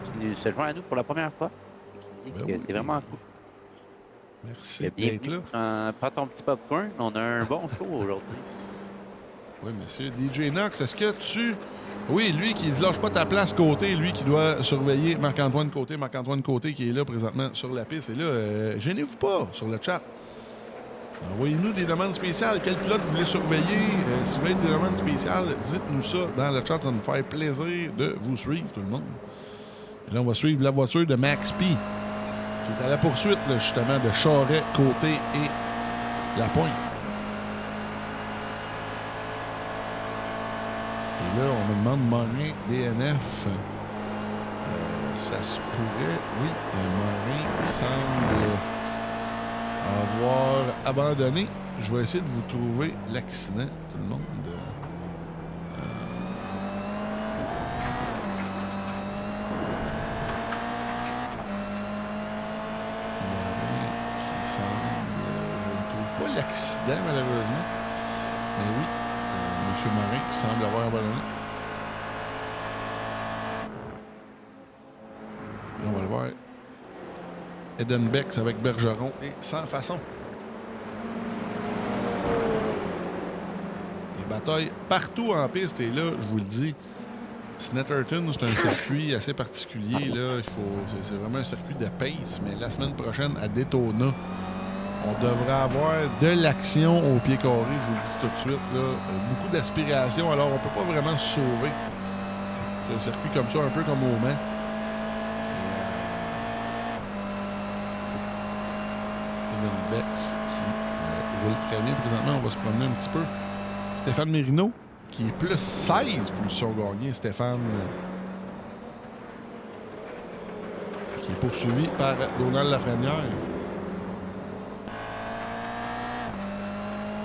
qui se joint à nous pour la première fois et qui dit que c'est vraiment cool. Merci d'être là. Prends ton petit popcorn, on a un bon show aujourd'hui. Oui, monsieur. DJ Nox, est-ce que tu... Oui, lui qui ne lâche pas ta place côté, lui qui doit surveiller Marc-Antoine Côté qui est là présentement sur la piste. Et là, gênez-vous pas sur le chat. Envoyez-nous des demandes spéciales. Quel pilote vous voulez surveiller? Si vous voulez des demandes spéciales, dites-nous ça dans le chat. Ça va nous faire plaisir de vous suivre, tout le monde. Et là, on va suivre la voiture de Max P, qui est à la poursuite, là, justement, de Charret, Côté et Lapointe. Et là, on me demande Morin DNF. Ça se pourrait, oui. Morin semble avoir abandonné. Je vais essayer de vous trouver l'accident, tout le monde. Morin qui semble... je ne trouve pas l'accident, malheureusement. Mais oui, M. Morin qui semble avoir abandonné. Et on va le voir. Eden Bex avec Bergeron et Sans Façon. Des batailles partout en piste. Et là, je vous le dis, Snetterton, c'est un circuit assez particulier. Là. C'est vraiment un circuit de pace. Mais la semaine prochaine, à Daytona, on devrait avoir de l'action au pied carré. Je vous le dis tout de suite. Là. Beaucoup d'aspiration. Alors, on ne peut pas vraiment se sauver C'est un circuit comme ça, un peu comme au Mans. Bex qui roule très bien présentement. On va se promener un petit peu. Stéphane Mérino qui est plus 16 positions gagnées. Stéphane qui est poursuivi par Donald Lafrenière.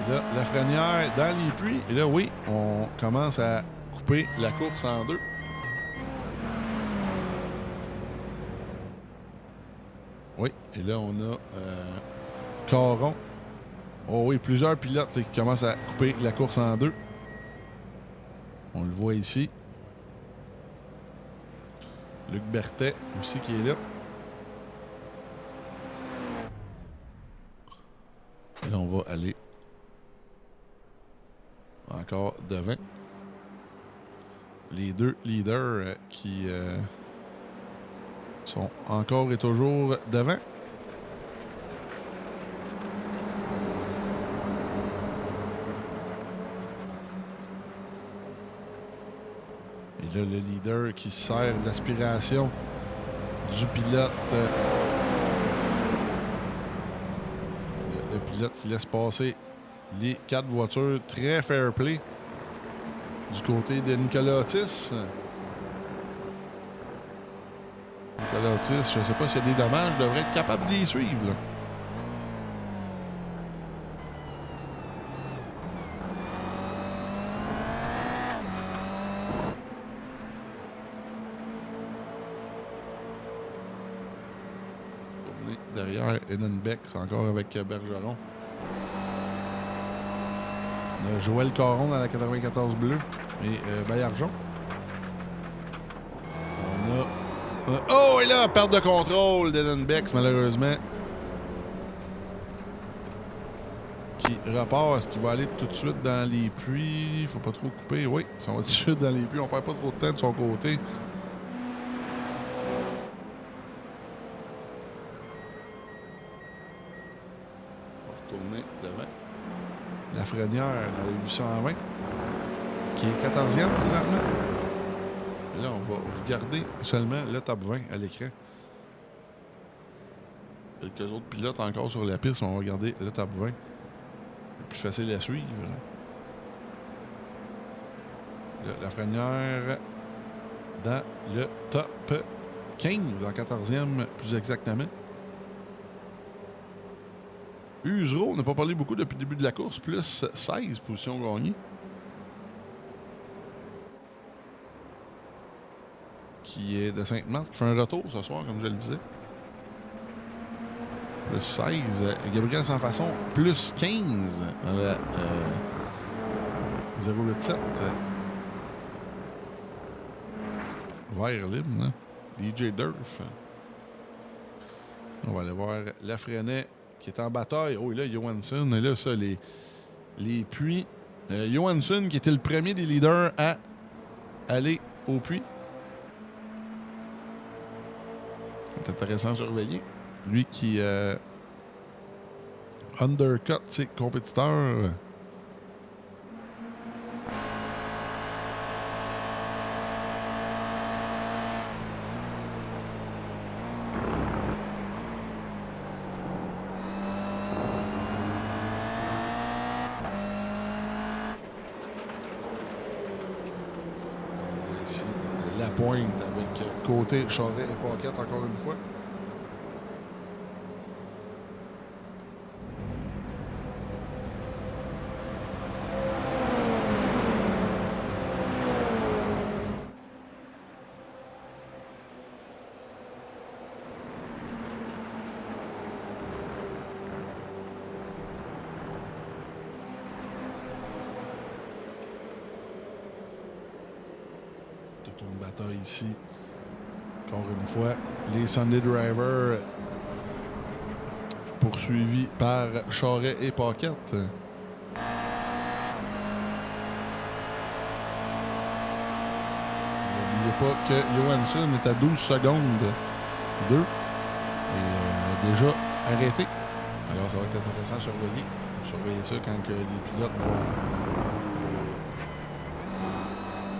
Et là, Lafrenière dans les puits. Et là, oui, on commence à couper la course en deux. Oui, et là, on a Caron. Oh oui, plusieurs pilotes là, qui commencent à couper la course en deux. On le voit ici. Luc Berthet aussi qui est là. Et là, on va aller encore devant. Les deux leaders qui sont encore et toujours devant. Et là, le leader qui sert l'aspiration du pilote. Le pilote qui laisse passer les 4 voitures. Très fair play du côté de Nicolas Otis. Nicolas Otis, je ne sais pas s'il y a des dommages, je devrais être capable de les suivre. Là. Derrière, Eden c'est encore avec Bergeron. On a Joël Caron dans la 94 bleue et Baillargeon. On a... oh, et là, perte de contrôle d'Eden Bex, malheureusement. Qui repart. Est-ce qu'il va aller tout de suite dans les puits? Faut pas trop couper. Oui, si on va tout de suite dans les puits, on perd pas trop de temps de son côté. Devant. Lafrenière dans les 820 qui est 14e présentement. Et là, on va regarder seulement le top 20 à l'écran. Quelques autres pilotes encore sur la piste. On va regarder le top 20. C'est plus facile à suivre. Là, Lafrenière dans le top 15, en 14e plus exactement. Usereau, on n'a pas parlé beaucoup depuis le début de la course, plus 16 positions gagnées. Qui est de Sainte-Marthe, qui fait un retour ce soir, comme je le disais. Plus 16. Gabriel Sans Façon, plus 15 dans la 087. Vert libre, hein? DJ Durf. On va aller voir Lafrenière qui est en bataille. Oh, et là, Johansson. Et là, ça, les puits. Johansson, qui était le premier des leaders à aller au puits. C'est intéressant à surveiller. Lui qui undercut ses compétiteurs. Pointe avec Côté, Charret et Paquette encore une fois. Une bataille ici. Encore une fois, les Sunday Drivers poursuivis par Charret et Paquette. N'oubliez pas que Johansson est à 12 secondes 2 et déjà arrêté. Alors ça va être intéressant à surveiller. Surveiller ça quand les pilotes vont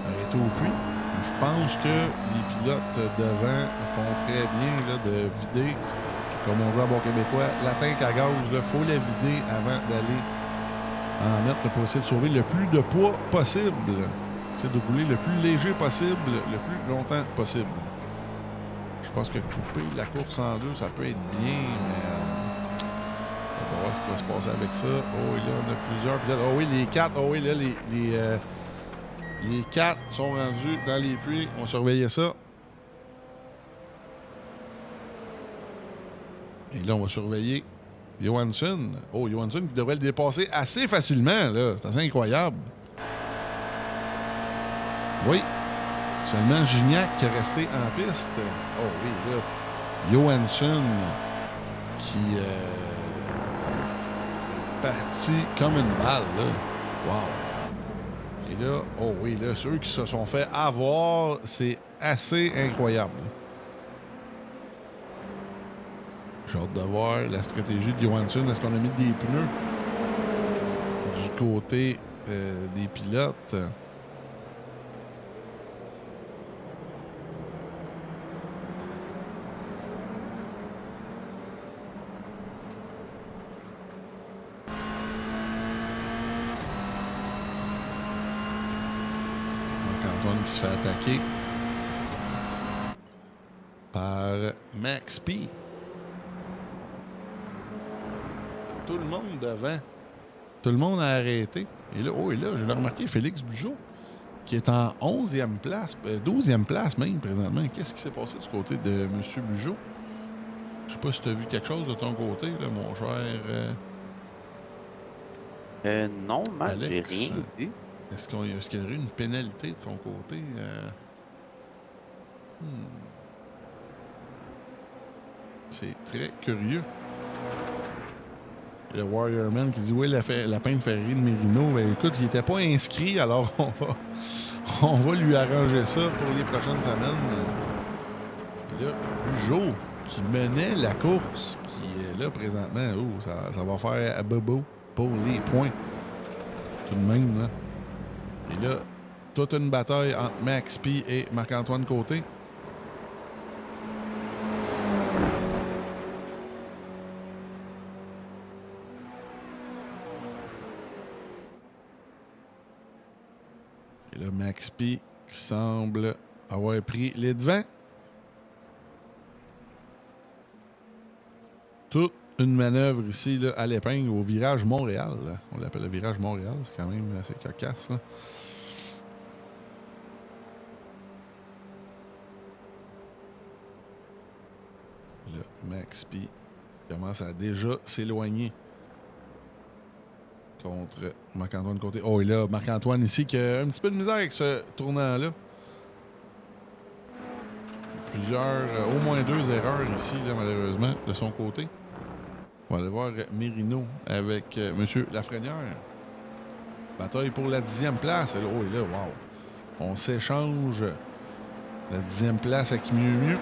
arrêter au puits. Je pense que les pilotes devant font très bien là, de vider, comme on dit en bon québécois, la tank à gaz. Il faut la vider avant d'aller en mettre pour essayer de sauver le plus de poids possible. C'est de rouler le plus léger possible, le plus longtemps possible. Je pense que couper la course en deux, ça peut être bien, mais on va voir ce qui va se passer avec ça. Oh, et là, on a plusieurs pilotes. Oh oui, les quatre. Oh oui, là, les quatre sont rendus dans les puits. On va surveiller ça. Et là, on va surveiller Johansson. Oh, Johansson qui devrait le dépasser assez facilement, là. C'est assez incroyable. Oui. Seulement Gignac qui est resté en piste. Oh oui, là. Johansson qui est parti comme une balle, là. Wow. Et là, oh oui, là, ceux qui se sont fait avoir, c'est assez incroyable. J'ai hâte de voir la stratégie de Johansson. Est-ce qu'on a mis des pneus du côté des pilotes? Marc-Antoine qui se fait attaquer par Max P. Tout le monde devant. Tout le monde a arrêté. Et là, oh, et là, j'ai remarqué Félix Bugeaud, qui est en 11e place, 12e place même présentement. Qu'est-ce qui s'est passé du côté de M. Bugeaud? Je sais pas si tu as vu quelque chose de ton côté, là, mon cher... non, moi, j'ai rien vu. Est-ce qu'il y aurait eu une pénalité de son côté? C'est très curieux. Le Warriorman qui dit oui, la peine Ferrari de Merino. Ben, écoute, il n'était pas inscrit, alors on va lui arranger ça pour les prochaines semaines. Et là, Bugeaud qui menait la course, qui est là présentement. Oh, ça va faire à bobo pour les points. Tout de même, là. Et là, toute une bataille entre Max P et Marc-Antoine Côté. Et là, Max P qui semble avoir pris les devants. Toute une manœuvre ici là, à l'épingle au virage Montréal. Là. On l'appelle le virage Montréal. C'est quand même assez cocasse. Là. Là, Max P commence à déjà s'éloigner contre Marc-Antoine Côté. Oh, et là, Marc-Antoine ici qui a un petit peu de misère avec ce tournant-là. Plusieurs, au moins 2 erreurs ici, là, malheureusement, de son côté. On va aller voir Merino avec M. Lafrenière. Bataille pour la 10e place. Oh, et là, wow. On s'échange la 10e place à qui mieux.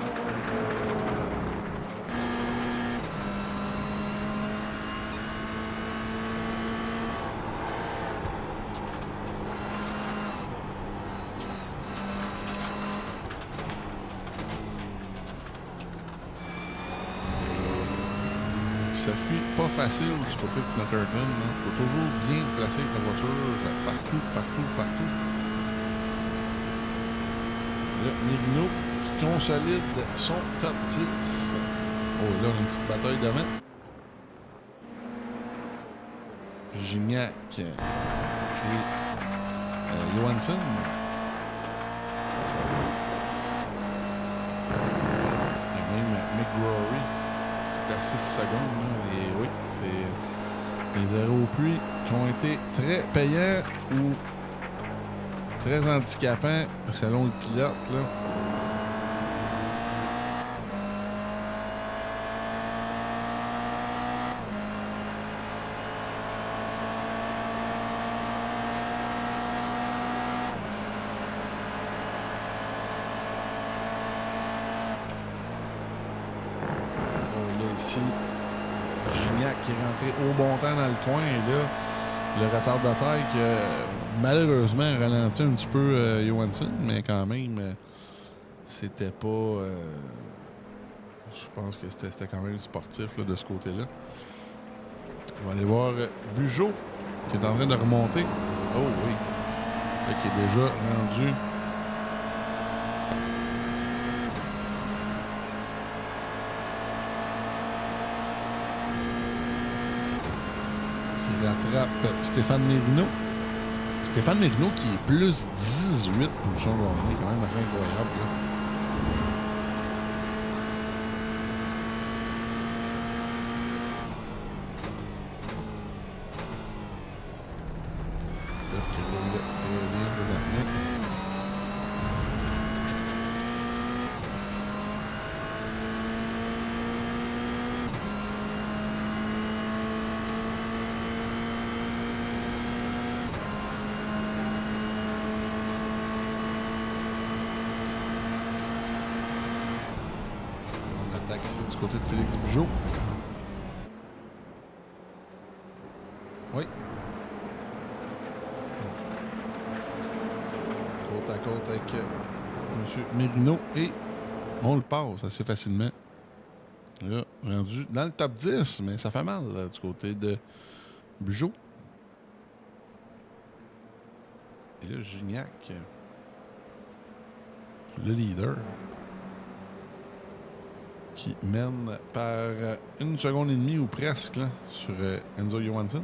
Circuit pas facile du côté de Snetterton. Il faut toujours bien placer la voiture partout. Là, Merino qui consolide son top 10. Oh, là, on a une petite bataille devant. Gignac et Johansson. Et même McGrory. À 6 secondes. Hein, et oui, c'est les arrêts au puits qui ont été très payants ou très handicapants selon le pilote. Là. Ici, Gignac qui est rentré au bon temps dans le coin. Et là, Le retardateur qui a malheureusement ralenti un petit peu Johansson, mais quand même, c'était pas... je pense que c'était quand même sportif là, de ce côté-là. On va aller voir Bugeaud qui est en train de remonter. Oh oui. Là, qui est déjà rendu... Il rattrape Stéphane Mérino. Stéphane Mérino qui est plus 18 positions de journée, quand même assez incroyable. Là. Qui roule très bien présentement. Ici du côté de Félix Bugeaud. Oui. Côte à côte avec M. Mérino et on le passe assez facilement. Là, rendu dans le top 10, mais ça fait mal là, du côté de Bugeaud. Et là, Gignac, le leader, qui mène par 1 seconde et demie ou presque là, sur Enzo Johansson.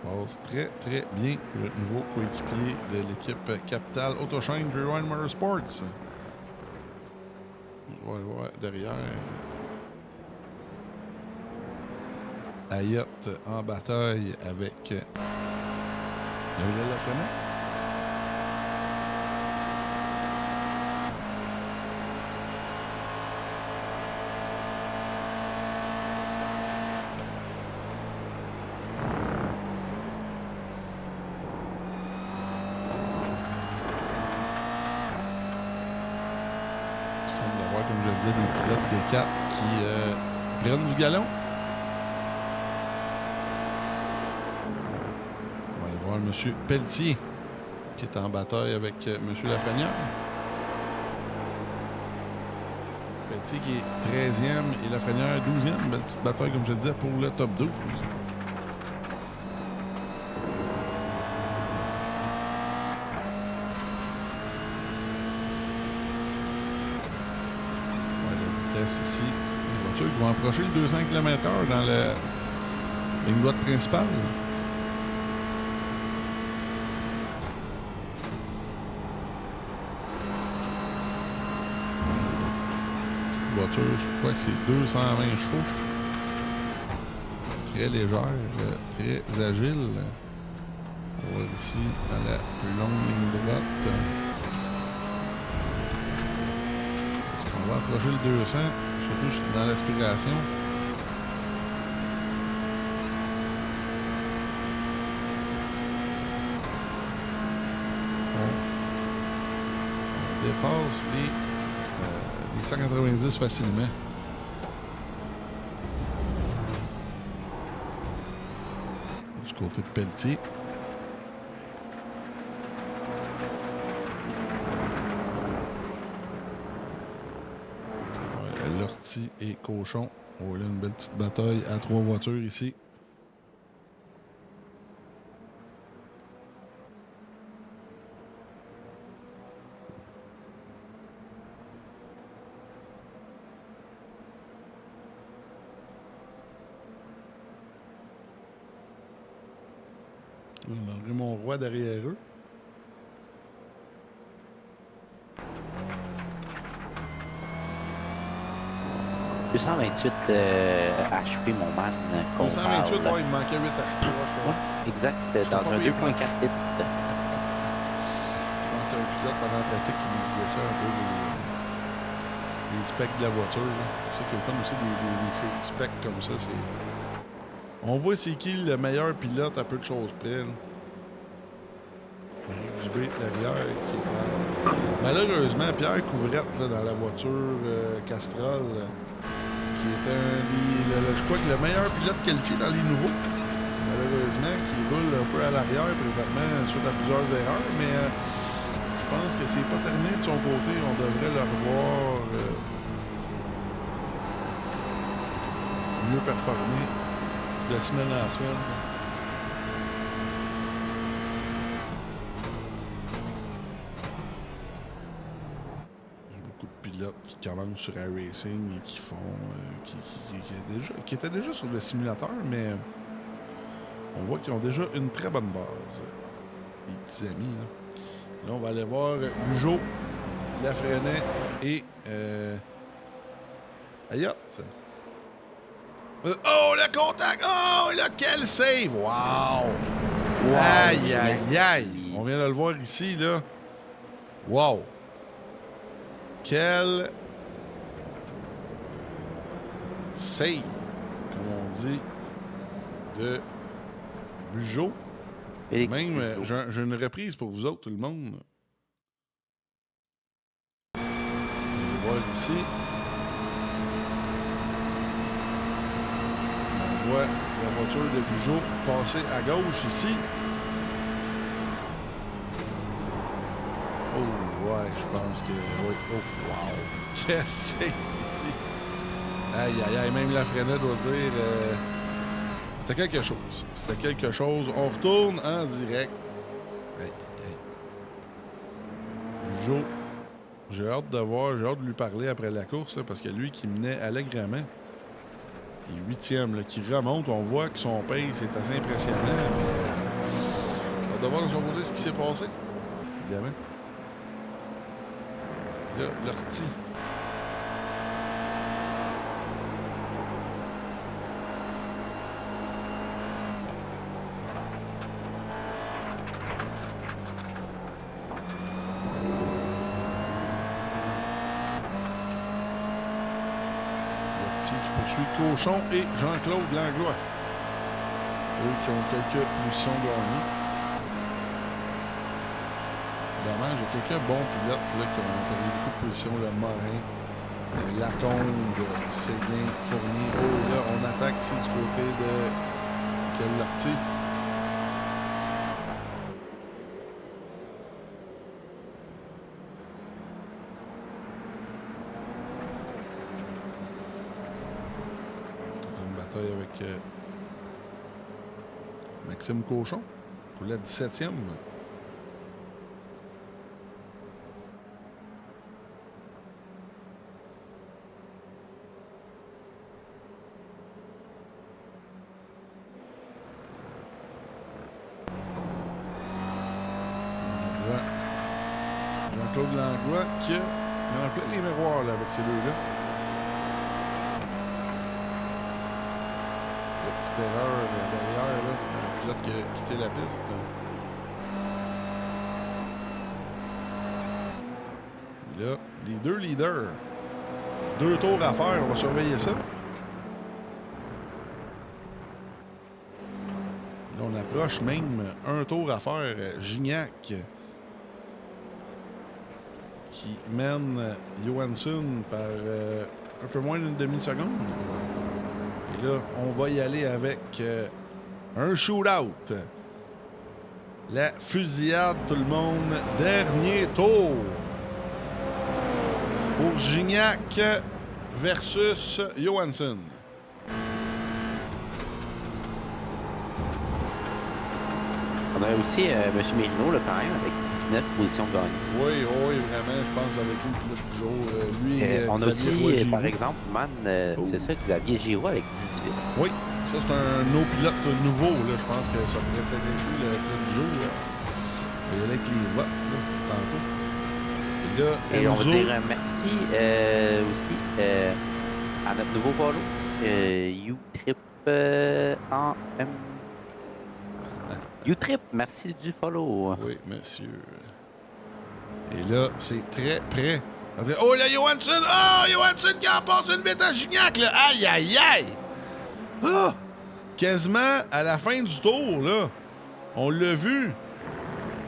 Passe très très bien le nouveau coéquipier de l'équipe Capital Autoshine Rewind Motorsports. On va le voir derrière. Ayotte en bataille avec Gabriel Lafrenière. Il semble d'avoir, comme je le disais, des pilotes des 4 qui prennent du galon. M. Pelletier qui est en bataille avec M. Lafrenière. Pelletier qui est 13e et Lafrenière 12e. Belle petite bataille, comme je le disais, pour le top 12. Ouais, la vitesse ici. Les voitures qui vont approcher le 200 km/h dans la ligne droite principale. Voiture, je crois que c'est 220 chevaux. Très légère, très agile. On va ici à la plus longue ligne droite. Est-ce qu'on va approcher le 200, surtout dans l'aspiration? On dépasse les 190 facilement. Du côté de Pelletier. Ouais, Lortie et Cochon. On a une belle petite bataille à 3 voitures ici. Raymond Roy derrière eux. « 228 HP, mon man. 228, ouais, il me manquait 8 HP. Ouais, exact, dans un 2.4 litres. Je pense que c'était un pilote pendant la pratique qui me disait ça, un peu les specs de la voiture. C'est ça qui est le fun aussi, des specs comme ça. On voit c'est qui le meilleur pilote à peu de choses près. Éric Dubé l'arrière qui était... Malheureusement, Pierre Couvrette, là, dans la voiture Castrol, qui était je crois que le meilleur pilote qualifié dans les nouveaux. Malheureusement, qui roule un peu à l'arrière présentement suite à plusieurs erreurs, mais je pense que c'est pas terminé de son côté. On devrait le revoir mieux performer de semaine à semaine. Qui commencent sur iRacing et qui font qui étaient déjà sur le simulateur, mais on voit qu'ils ont déjà une très bonne base. Les petits amis. Là, on va aller voir Bugeaud, Lafresnaye et Ayotte. Oh, le contact! Oh, là, quel save! Wow! Aïe, aïe, aïe! On vient de le voir ici, là. Wow! Quel save, comme on dit, de Bugeaud. Même, j'ai une reprise pour vous autres, tout le monde. On va voir ici. On voit la voiture de Bugeaud passer à gauche ici. Oh, ouais, je pense que... Oui. Oh, wow! Quel save ici! Aïe, aïe, aïe, même Lafresnaye doit se dire... C'était quelque chose. C'était quelque chose. On retourne en direct. Aïe, aïe, aïe. Bugeaud. J'ai hâte de voir, j'ai hâte de lui parler après la course, là, parce que lui qui menait allègrement, il est 8e, là, qui remonte, on voit que son pace est assez impressionnant. J'ai hâte de voir de son côté ce qui s'est passé, évidemment. Là, l'ortie. Qui poursuit Cochon et Jean-Claude Langlois. Eux qui ont quelques positions gagnées. Dommage, il y a quelques bons pilotes là, qui ont perdu beaucoup de positions. Le Morin, Lacombe, Séguin, Fournier. Oh, là, on attaque ici du côté de Quel Lortie. Avec Maxime Cochon pour la 17e. Jean-Claude Langlois qui remplit les miroirs là, avec ces deux-là. Petite erreur derrière, là, un pilote qui a quitté la piste. Là, les deux leaders. 2 tours à faire, on va surveiller ça. Là, on approche même 1 tour à faire. Gignac qui mène Johansson par un peu moins d'une demi-seconde. Et là, on va y aller avec un shootout. La fusillade, tout le monde. Dernier tour. Pour Gignac versus Johansson. On a aussi M. Mérino, là, quand même, avec 19 positions gagnées. Oui, vraiment, je pense avec lui, le plus jour. Lui, on a aussi, par exemple, c'est ça, Xavier Giroux avec 18. Oui, ça, c'est un de nos pilotes nouveaux. Là. Je pense que ça pourrait peut-être être lui, le pilote du jour. Là. On va y aller avec les votes, là, tantôt. Et on va dire merci aussi à notre nouveau follow, U-Trip en M. U-Trip, merci du follow. Oui, monsieur. Et là, c'est très prêt. Oh, là, Johansson! Oh, Johansson qui en passe une bête à Gignac, là! Aïe, aïe, aïe! Ah! Quasiment à la fin du tour, là. On l'a vu.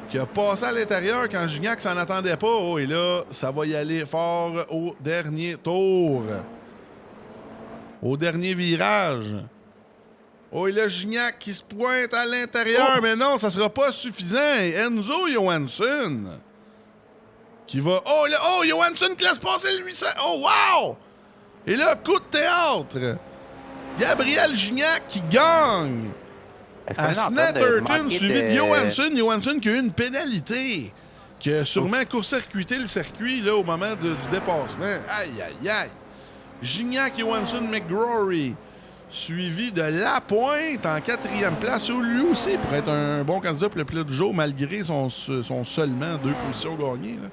qui a passé à l'intérieur quand Gignac s'en attendait pas. Oh, et là, ça va y aller fort au dernier tour. Au dernier virage. Oh, et là, Gignac qui se pointe à l'intérieur. Mais non, ça sera pas suffisant. Et Enzo Johansson qui va... Oh, Johansson qui laisse passer le 800. Oh, wow! Et là, coup de théâtre. Gabriel Gignac qui gagne. À Snetterton, suivi de Johansson. Johansson qui a eu une pénalité. Qui a sûrement court-circuité le circuit là, au moment du dépassement. Aïe, aïe, aïe. Gignac, Johansson, McGrory. Suivi de Lapointe en 4e place. Où lui aussi pourrait être un bon candidat pour le pilote du jour, malgré son seulement 2 positions gagnées. Là.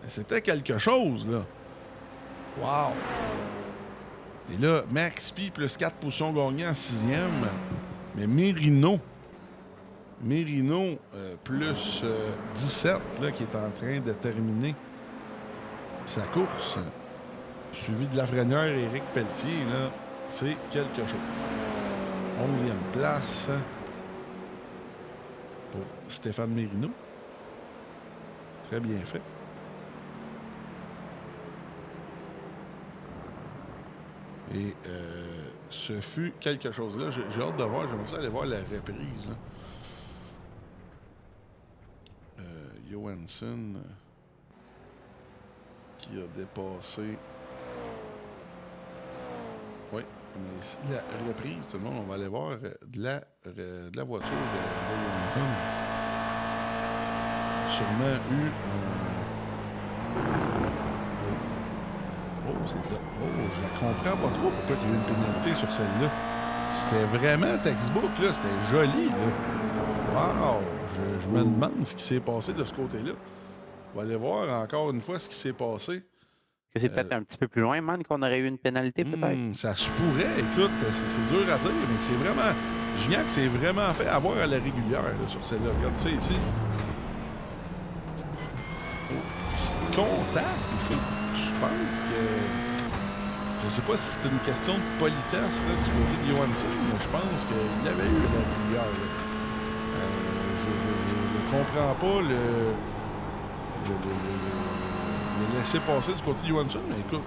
C'était quelque chose, là. Wow! Et là, Max P plus 4 positions gagnées en 6e. Mais Merino plus 17, là, qui est en train de terminer sa course. Suivi de Lafrenière et Éric Pelletier, là, c'est quelque chose. 11e place pour Stéphane Merino. Très bien fait. Et ce fut quelque chose. Là, j'ai hâte de voir. J'aimerais ça aller voir la reprise. Johansson qui a dépassé. Oui, mais ici, la reprise, tout le monde, on va aller voir de la voiture de Johansson. Sûrement eu je la comprends pas trop pourquoi il y a eu une pénalité sur celle-là. C'était vraiment textbook, là. C'était joli, là. Wow! Je me demande ce qui s'est passé de ce côté-là. On va aller voir encore une fois ce qui s'est passé. Que c'est peut-être un petit peu plus loin, man, qu'on aurait eu une pénalité, peut-être? Ça se pourrait. Écoute, c'est dur à dire, mais c'est vraiment... Gignac s'est vraiment fait avoir à la régulière là, sur celle-là. Regarde ça ici. Petit contact. Écoute, je pense que... Je sais pas si c'est une question de politesse là, du côté de Johansson, mais je pense qu'il avait eu la régulière. Je comprends pas le laisser passer du côté de Johansson, mais écoute,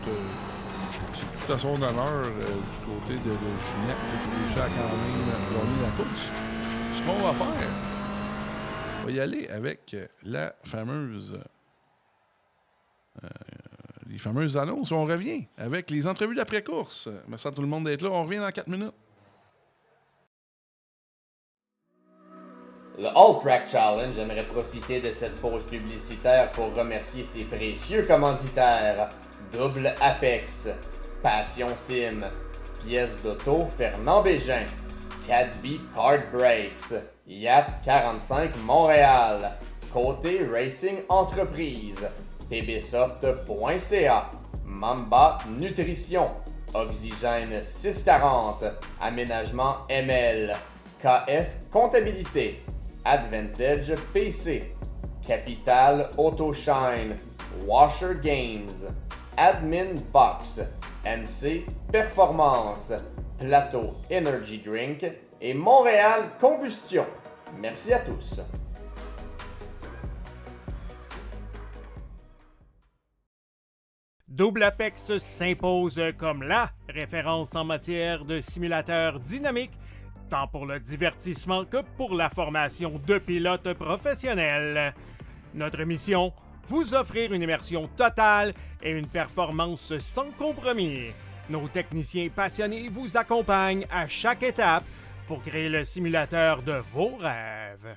c'est tout à son honneur du côté de Gignac qui a réussi à quand même gagner la course. Ce qu'on va faire, on va y aller avec la fameuse... les fameuses annonces. On revient avec les entrevues d'après-course. Merci à tout le monde d'être là. On revient dans 4 minutes. Le All Track Challenge aimerait profiter de cette pause publicitaire pour remercier ses précieux commanditaires. Double Apex, Passion Sim, Pièces d'auto Fernand Bégin, Cadsby Kart Brakes, Yacht 45 Montréal, Côté Racing Entreprise, pbsoft.ca, Mamba Nutrition, Oxygène 640, Aménagement ML, KF Comptabilité, Advantage PC, Capital Autoshine, Washer Games, Admin Box, MC Performance, Plateau Energy Drink et Montréal Combustion. Merci à tous. Double Apex s'impose comme la référence en matière de simulateurs dynamiques, tant pour le divertissement que pour la formation de pilotes professionnels. Notre mission, vous offrir une immersion totale et une performance sans compromis. Nos techniciens passionnés vous accompagnent à chaque étape pour créer le simulateur de vos rêves.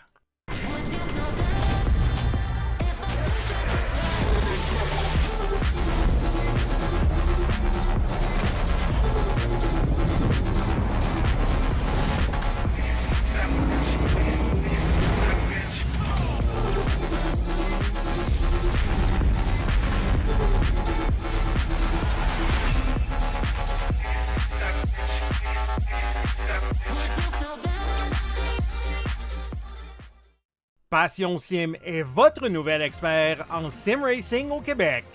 Passion Sim est votre nouvel expert en sim racing au Québec.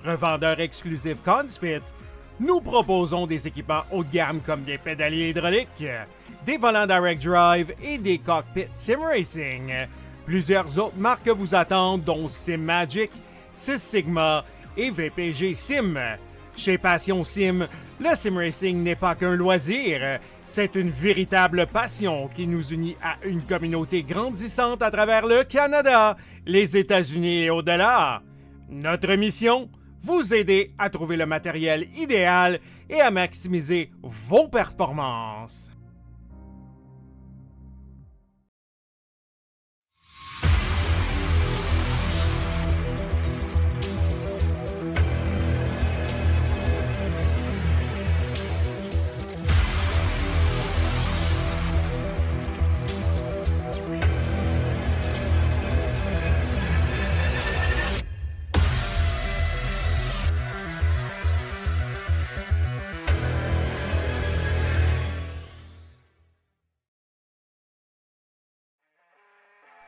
Revendeur exclusif Conspit, nous proposons des équipements haut de gamme comme des pédaliers hydrauliques, des volants direct drive et des cockpits sim racing. Plusieurs autres marques vous attendent, dont SimMagic, Six Sigma et VPG Sim. Chez Passion Sim, le sim racing n'est pas qu'un loisir, c'est une véritable passion qui nous unit à une communauté grandissante à travers le Canada, les États-Unis et au-delà. Notre mission? Vous aider à trouver le matériel idéal et à maximiser vos performances.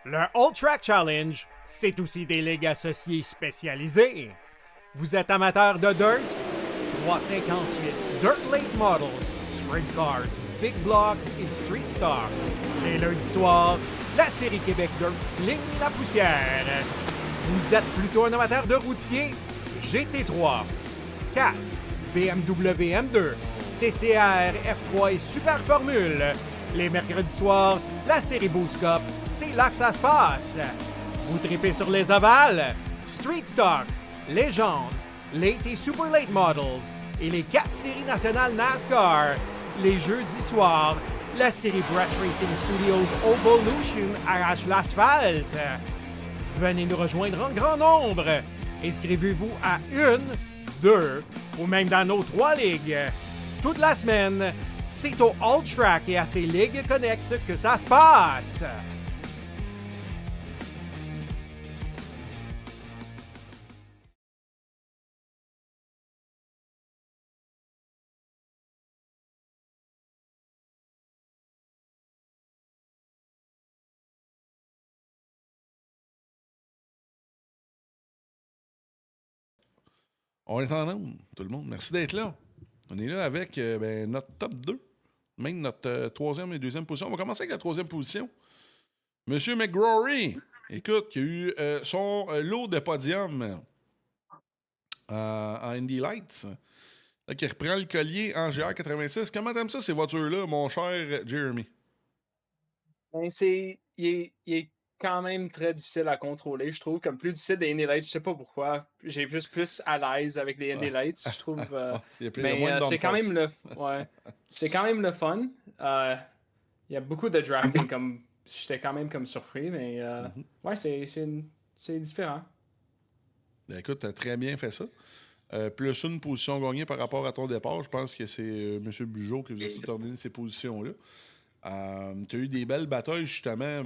Le All Track Challenge, c'est aussi des ligues associées spécialisées. Vous êtes amateur de dirt? 358 Dirt Late Models, Sprint Cars, Big Blocks et Street Stocks. Les lundis soirs, la série Québec Dirt sling la poussière. Vous êtes plutôt un amateur de routier? GT3, 4, BMW M2, TCR, F3 et Super Formule. Les mercredis soirs, la série Boost Cup, c'est là que ça se passe. Vous tripez sur les ovales, Street Stocks, Légende, Late et Super Late Models et les 4 séries nationales NASCAR. Les jeudis soirs, la série Brett Racing Studios Evolution arrache l'asphalte. Venez nous rejoindre en grand nombre. Inscrivez-vous à 1, 2 ou même dans nos 3 ligues. Toute la semaine, c'est au All Track et à ses ligues connexes que ça se passe. On est en onde, tout le monde. Merci d'être là. On est là avec notre top 2, même notre troisième et deuxième position. On va commencer avec la troisième position. Monsieur McGrory, écoute, qui a eu son lot de podium en Indy Lights, là, qui reprend le collier en GR86. Comment t'aimes ça, ces voitures-là, mon cher Jeremy? Ben, il est quand même très difficile à contrôler, je trouve, comme plus difficile des Indy Lights. Je sais pas pourquoi. J'ai plus à l'aise avec les Indy Lights, je trouve. Mais c'est quand même c'est quand même le fun. Il y a beaucoup de drafting, comme j'étais quand même comme surpris, mais ouais, c'est différent. Ben, écoute, t'as très bien fait ça. Plus une position gagnée par rapport à ton départ. Je pense que c'est M. Bugeaud qui vous a tout ordonné ces positions-là. Tu as eu des belles batailles, justement,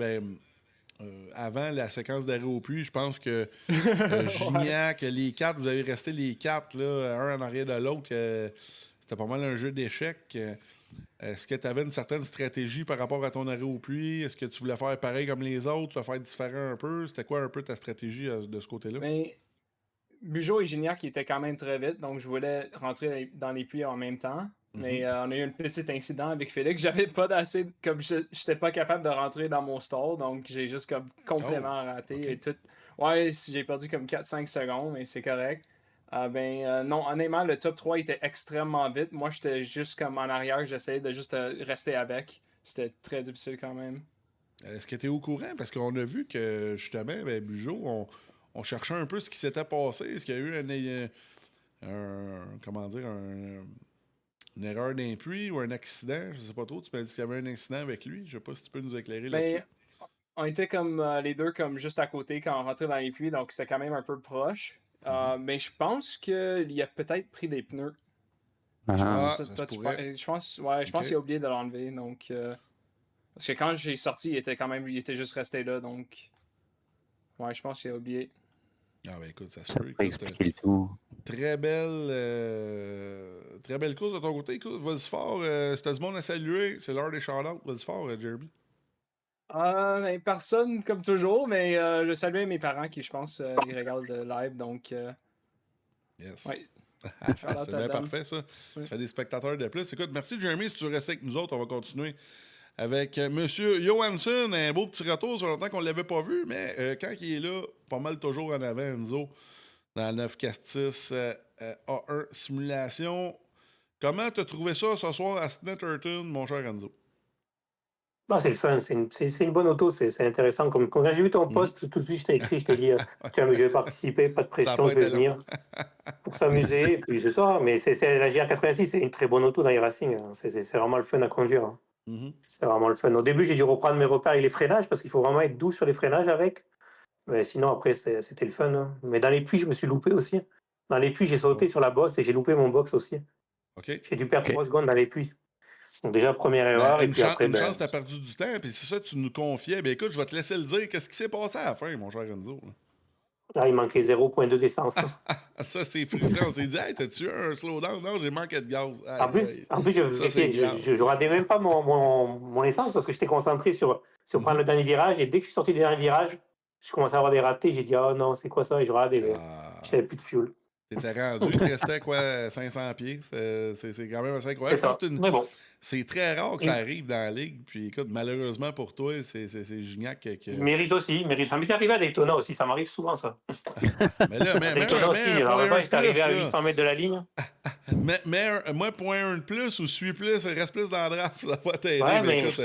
avant la séquence d'arrêt au puits. Je pense que Gignac, les 4, vous avez resté les 4, là, un en arrière de l'autre. C'était pas mal un jeu d'échecs. Est-ce que tu avais une certaine stratégie par rapport à ton arrêt au puits? Est-ce que tu voulais faire pareil comme les autres? Tu vas faire différent un peu? C'était quoi un peu ta stratégie de ce côté-là? Ben, Bugeaud et Gignac étaient quand même très vite, donc je voulais rentrer dans les puits en même temps. Mais on a eu un petit incident avec Félix. J'avais pas d'assez. Comme j'étais pas capable de rentrer dans mon stall, donc j'ai juste comme complètement raté. Okay. Et tout. Ouais, j'ai perdu comme 4-5 secondes, mais c'est correct. Non, honnêtement, le top 3 était extrêmement vite. Moi, j'étais juste comme en arrière, j'essayais de juste rester avec. C'était très difficile quand même. Est-ce que tu es au courant? Parce qu'on a vu que, justement, Bugeaud, on cherchait un peu ce qui s'était passé. Est-ce qu'il y a eu une erreur d'un puits ou un accident? Je sais pas trop. Tu m'as dit qu'il y avait un incident avec lui. Je sais pas si tu peux nous éclairer là-dessus. On était comme les deux comme juste à côté quand on rentrait dans les puits, donc c'était quand même un peu proche. Mais je pense qu'il a peut-être pris des pneus. Je pense qu'il a oublié de l'enlever. Donc, parce que quand j'ai sorti, il était juste resté là. Donc, ouais, je pense qu'il a oublié. Ah ben écoute, ça se peut. Écoute, très belle course de ton côté. Écoute, vas-y fort. Si t'as du monde à saluer, c'est l'heure des shout-outs. Vas-y fort, Jeremy. Personne comme toujours, mais je salue mes parents qui, je pense, ils regardent le live. Donc, yes. Ouais. C'est bien parfait, ça. Ouais. Ça fait des spectateurs de plus. Écoute, merci, Jeremy. Si tu restes avec nous autres, on va continuer avec Monsieur Johansson. Un beau petit retour sur longtemps qu'on ne l'avait pas vu, mais quand il est là, pas mal toujours en avant, Enzo, dans le 946 A1 Simulation. Comment t'as trouvé ça ce soir à Snetterton, mon cher Enzo? Non, c'est le fun, c'est une bonne auto, c'est intéressant. Comme quand j'ai vu ton post, tout de suite, je t'ai écrit, je t'ai dit, tiens, mais je vais participer, pas de pression, je vais venir pour s'amuser. Et puis c'est ça, mais la GR86, c'est une très bonne auto dans les racing. C'est vraiment le fun à conduire. C'est vraiment le fun. Au début, j'ai dû reprendre mes repères avec les freinages parce qu'il faut vraiment être doux sur les freinages avec. Mais sinon, après, c'était le fun. Mais dans les puits, je me suis loupé aussi. Dans les puits, j'ai sauté sur la bosse et j'ai loupé mon box aussi. J'ai dû perdre 3 secondes dans les puits. Donc déjà, première erreur. Et puis après, chance, t'as perdu du temps, puis c'est ça, tu nous confiais. Ben écoute, je vais te laisser le dire. Qu'est-ce qui s'est passé à la fin, mon cher Enzo? Il manquait 0,2 d'essence. Ça, c'est frustrant. On s'est dit, hey, t'as-tu eu un slowdown? Non, j'ai manqué de gaz. En plus, je radais même pas mon essence parce que j'étais concentré sur prendre le dernier virage. Et dès que je suis sorti du dernier virage, je commençais à avoir des ratés. J'ai dit, oh non, c'est quoi ça? Et je radais. J'avais plus de fuel. T'étais rendu, il te restait quoi, 500 pieds? C'est quand même assez incroyable. Mais bon. C'est très rare que ça arrive dans la ligue. Puis écoute, malheureusement pour toi, c'est Gignac qui... Il mérite aussi. Ça m'est arrivé à Daytona aussi. Ça m'arrive souvent, ça. Mais là, Daytona aussi, j'étais arrivé à 800 mètres de la ligne. Mais moi, point 1 de plus ou suis plus, reste plus dans le draft. Ça va t'aider. Ouais, mais écoute,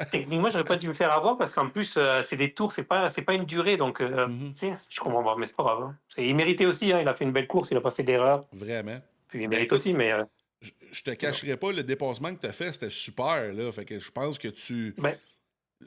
techniquement, j'aurais pas dû me faire avoir parce qu'en plus, c'est des tours, c'est pas une durée. Donc, je comprends pas, mais c'est pas grave. Il méritait aussi. Il a fait une belle course, il a pas fait d'erreur. Vraiment. Puis il mérite aussi, mais... Je te cacherai pas, le dépassement que tu as fait, c'était super. Là. Fait que je pense que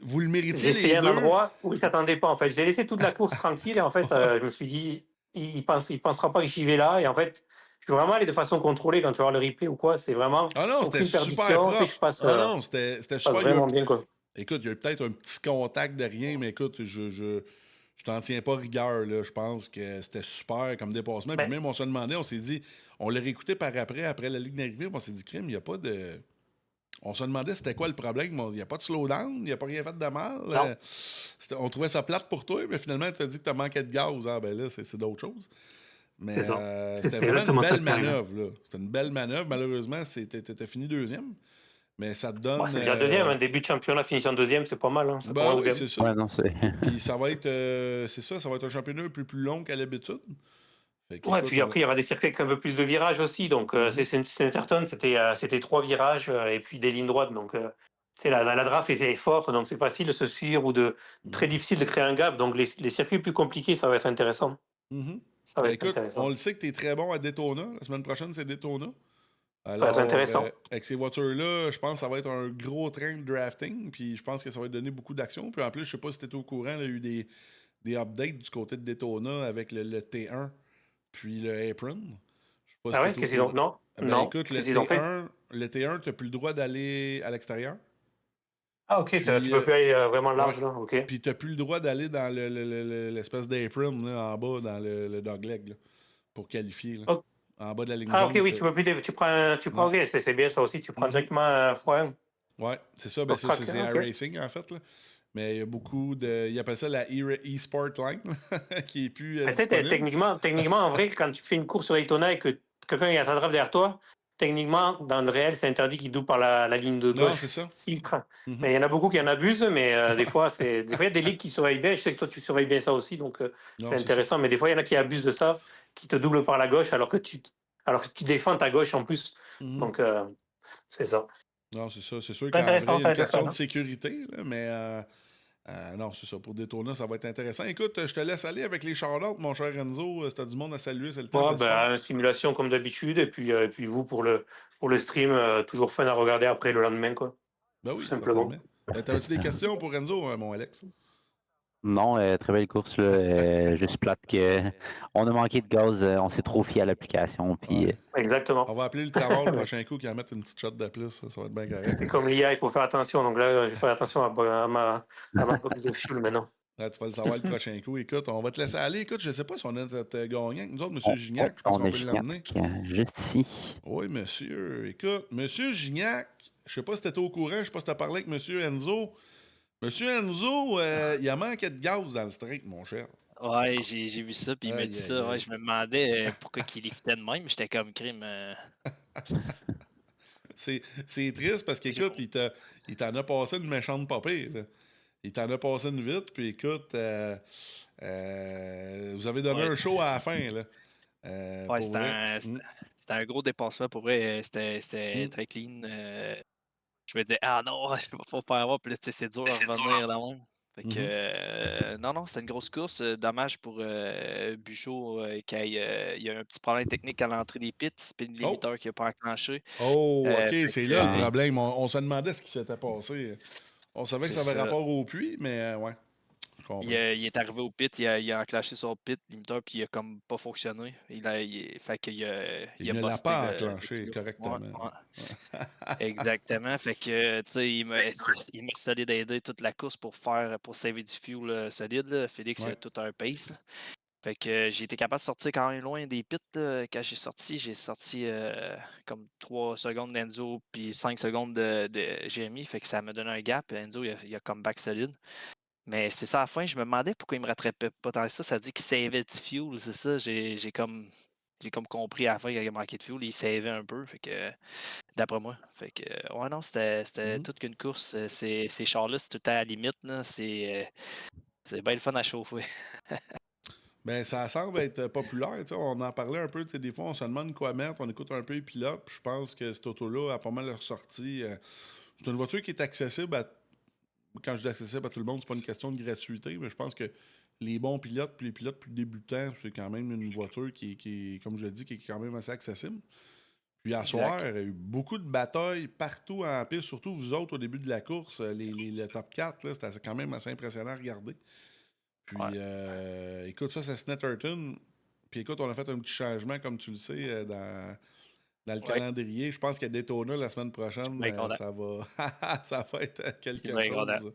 vous le méritez. J'ai essayé un endroit où il ne s'attendait pas. En fait, je l'ai laissé toute la course tranquille et en fait, je me suis dit, il pensera pas que j'y vais là. Et en fait, je veux vraiment aller de façon contrôlée quand tu vas voir le replay ou quoi. C'est vraiment. Ah non, c'était super propre. Non, c'était super vraiment bien, quoi. Écoute, il y a eu peut-être un petit contact de rien, mais écoute, je t'en tiens pas rigueur, là. Je pense que c'était super comme dépassement. Puis même, on se demandait, on s'est dit, on l'a réécouté par après la ligne d'arrivée, on s'est dit, crime, il n'y a pas de... On se demandait c'était quoi le problème. Il n'y a pas de slowdown, il n'y a pas rien fait de mal. On trouvait ça plate pour toi, mais finalement, tu as dit que tu as manqué de gaz. Ah ben là, c'est d'autres choses. Mais c'était vraiment une belle manœuvre. Là. C'était une belle manœuvre. Malheureusement, tu as fini deuxième. Mais ça te donne. C'est déjà deuxième, un début de championnat, finition deuxième, c'est pas mal. Hein. Oui, c'est ça. Ouais, non, puis ça va être ça va être un championnat un peu plus long qu'à l'habitude. Puis après, il y aura des circuits avec un peu plus de virages aussi. Donc, Snetterton, c'était 3 virages et puis des lignes droites. Donc, la draft est forte, donc c'est facile de se suivre ou très difficile de créer un gap. Donc, les circuits plus compliqués, ça va être intéressant. Ça va être intéressant. On le sait que tu es très bon à Daytona. La semaine prochaine, c'est Daytona. Alors, ça va être intéressant. Avec ces voitures-là, je pense que ça va être un gros train de drafting. Puis je pense que ça va donner beaucoup d'action. Puis en plus, je sais pas si tu étais au courant, il y a eu des updates du côté de Daytona avec le T1 puis le Apron. Je sais pas si qu'est-ce qu'ils ont? Non. Non. Écoute, le T1, tu n'as plus le droit d'aller à l'extérieur. Ah, OK. Puis, tu peux plus aller vraiment large, là. OK. Puis tu n'as plus le droit d'aller dans l'espèce d'apron en bas, dans le dogleg, là, pour qualifier. Là. Okay. En bas de la ligne. Ah, OK, oui, tu peux plus. Tu prends OK, c'est bien ça aussi. Tu prends directement un frein. Oui, c'est ça. Ben, c'est un racing, en fait. Là. Mais il y a beaucoup de. Ils appellent ça la e-sport line, qui est plus. Techniquement, en vrai, quand tu fais une course sur Daytona et que quelqu'un est à ta draft derrière toi, techniquement, dans le réel, c'est interdit qu'il double par la ligne de gauche. Non, c'est ça. Mais il y en a beaucoup qui en abusent, mais des fois, il y a des ligues qui surveillent bien. Je sais que toi, tu surveilles bien ça aussi, donc c'est intéressant. Mais des fois, il y en a qui abusent de ça, qui te doublent par la gauche, alors que tu défends ta gauche en plus. Donc, c'est ça. Non, c'est ça. C'est sûr qu'il y a une question de sécurité, là, mais non, c'est ça. Pour Daytona, ça va être intéressant. Écoute, je te laisse aller avec les shout-outs, mon cher Renzo. Si tu as du monde à saluer, c'est le temps. Simulation comme d'habitude. Et puis vous, pour le stream, toujours fun à regarder après le lendemain, quoi. Ben oui, tout simplement. T'avais-tu des questions pour Renzo, mon Alex? Non, très belle course. Là, juste plate qu'on a manqué de gaz. On s'est trop fié à l'application. Puis, Exactement. On va appeler le travail le prochain coup qui va mettre une petite shot de plus. Ça va être bien correct. C'est comme l'IA, il faut faire attention. Donc là, je vais faire attention à ma box de fuel maintenant. Là, tu vas le savoir le prochain coup. Écoute, on va te laisser aller. Écoute, je ne sais pas si on a notre gagnant. Nous autres, M. Gignac, je pense qu'on peut l'emmener. Juste ici. Oui, monsieur. Écoute, M. Gignac, je ne sais pas si tu étais au courant, je ne sais pas si tu as parlé avec M. Enzo. Monsieur Enzo, il a manqué de gaz dans le streak, mon cher. Ouais, j'ai vu ça, puis il m'a dit ça. Ouais, je me demandais pourquoi il liftait de même. J'étais comme crime. c'est triste parce qu'écoute, il t'en a passé une méchante pas pire, là. Il t'en a passé une vite, puis écoute, vous avez donné un show à la fin, là. Ouais, c'était un gros dépassement pour vrai. C'était très clean. Je me disais, ah non, il va pas faire avoir. Puis là, c'est dur à revenir là même. Fait que, non, c'était une grosse course. Dommage pour Buchot qu'il y a un petit problème technique à l'entrée des pits. Spin limiter qui n'a pas enclenché. Oh, OK, c'est là le problème. On se demandait ce qui s'était passé. On savait que ça avait rapport au puits, mais ouais. Il est arrivé au pit, il a enclenché son pit limiter, puis il a comme pas fonctionné. Fait qu'il il ne l'a pas enclenché correctement. Ouais. Exactement. Fait que, tu sais, il m'a solide aidé toute la course pour sauver du fuel solide. Là. Félix a tout un pace. Fait que j'ai été capable de sortir quand même loin des pits. Quand j'ai sorti comme 3 secondes d'Enzo puis 5 secondes de Jérémy. Fait que ça m'a donné un gap. Enzo, il a come back solide. Mais c'est ça, à la fin, je me demandais pourquoi il me rattrapait pas tant que ça. Ça dit qu'il savait du fuel, c'est ça. J'ai comme compris à la fin qu'il avait manqué de fuel. Il savait un peu, fait que d'après moi. Fait que ouais, non, c'était toute qu'une course. Ces chars-là, c'est tout le temps à la limite. C'est bien le fun à chauffer. Ben, ça semble être populaire. On en parlait un peu. Des fois, on se demande quoi mettre. On écoute un peu les pilotes. Je pense que cette auto-là a pas mal ressorti. C'est une voiture qui est accessible à. Quand je dis accessible à tout le monde, c'est pas une question de gratuité, mais je pense que les bons pilotes puis les pilotes plus débutants, c'est quand même une voiture qui, comme je l'ai dit, qui est quand même assez accessible. Puis à soir, il y a eu beaucoup de batailles partout en piste, surtout vous autres au début de la course, le top 4, là, c'était quand même assez impressionnant à regarder. Puis écoute, ça, c'est Snetterton. Puis écoute, on a fait un petit changement, comme tu le sais, dans le calendrier. Je pense qu'à Daytona, la semaine prochaine, ça va être quelque chose.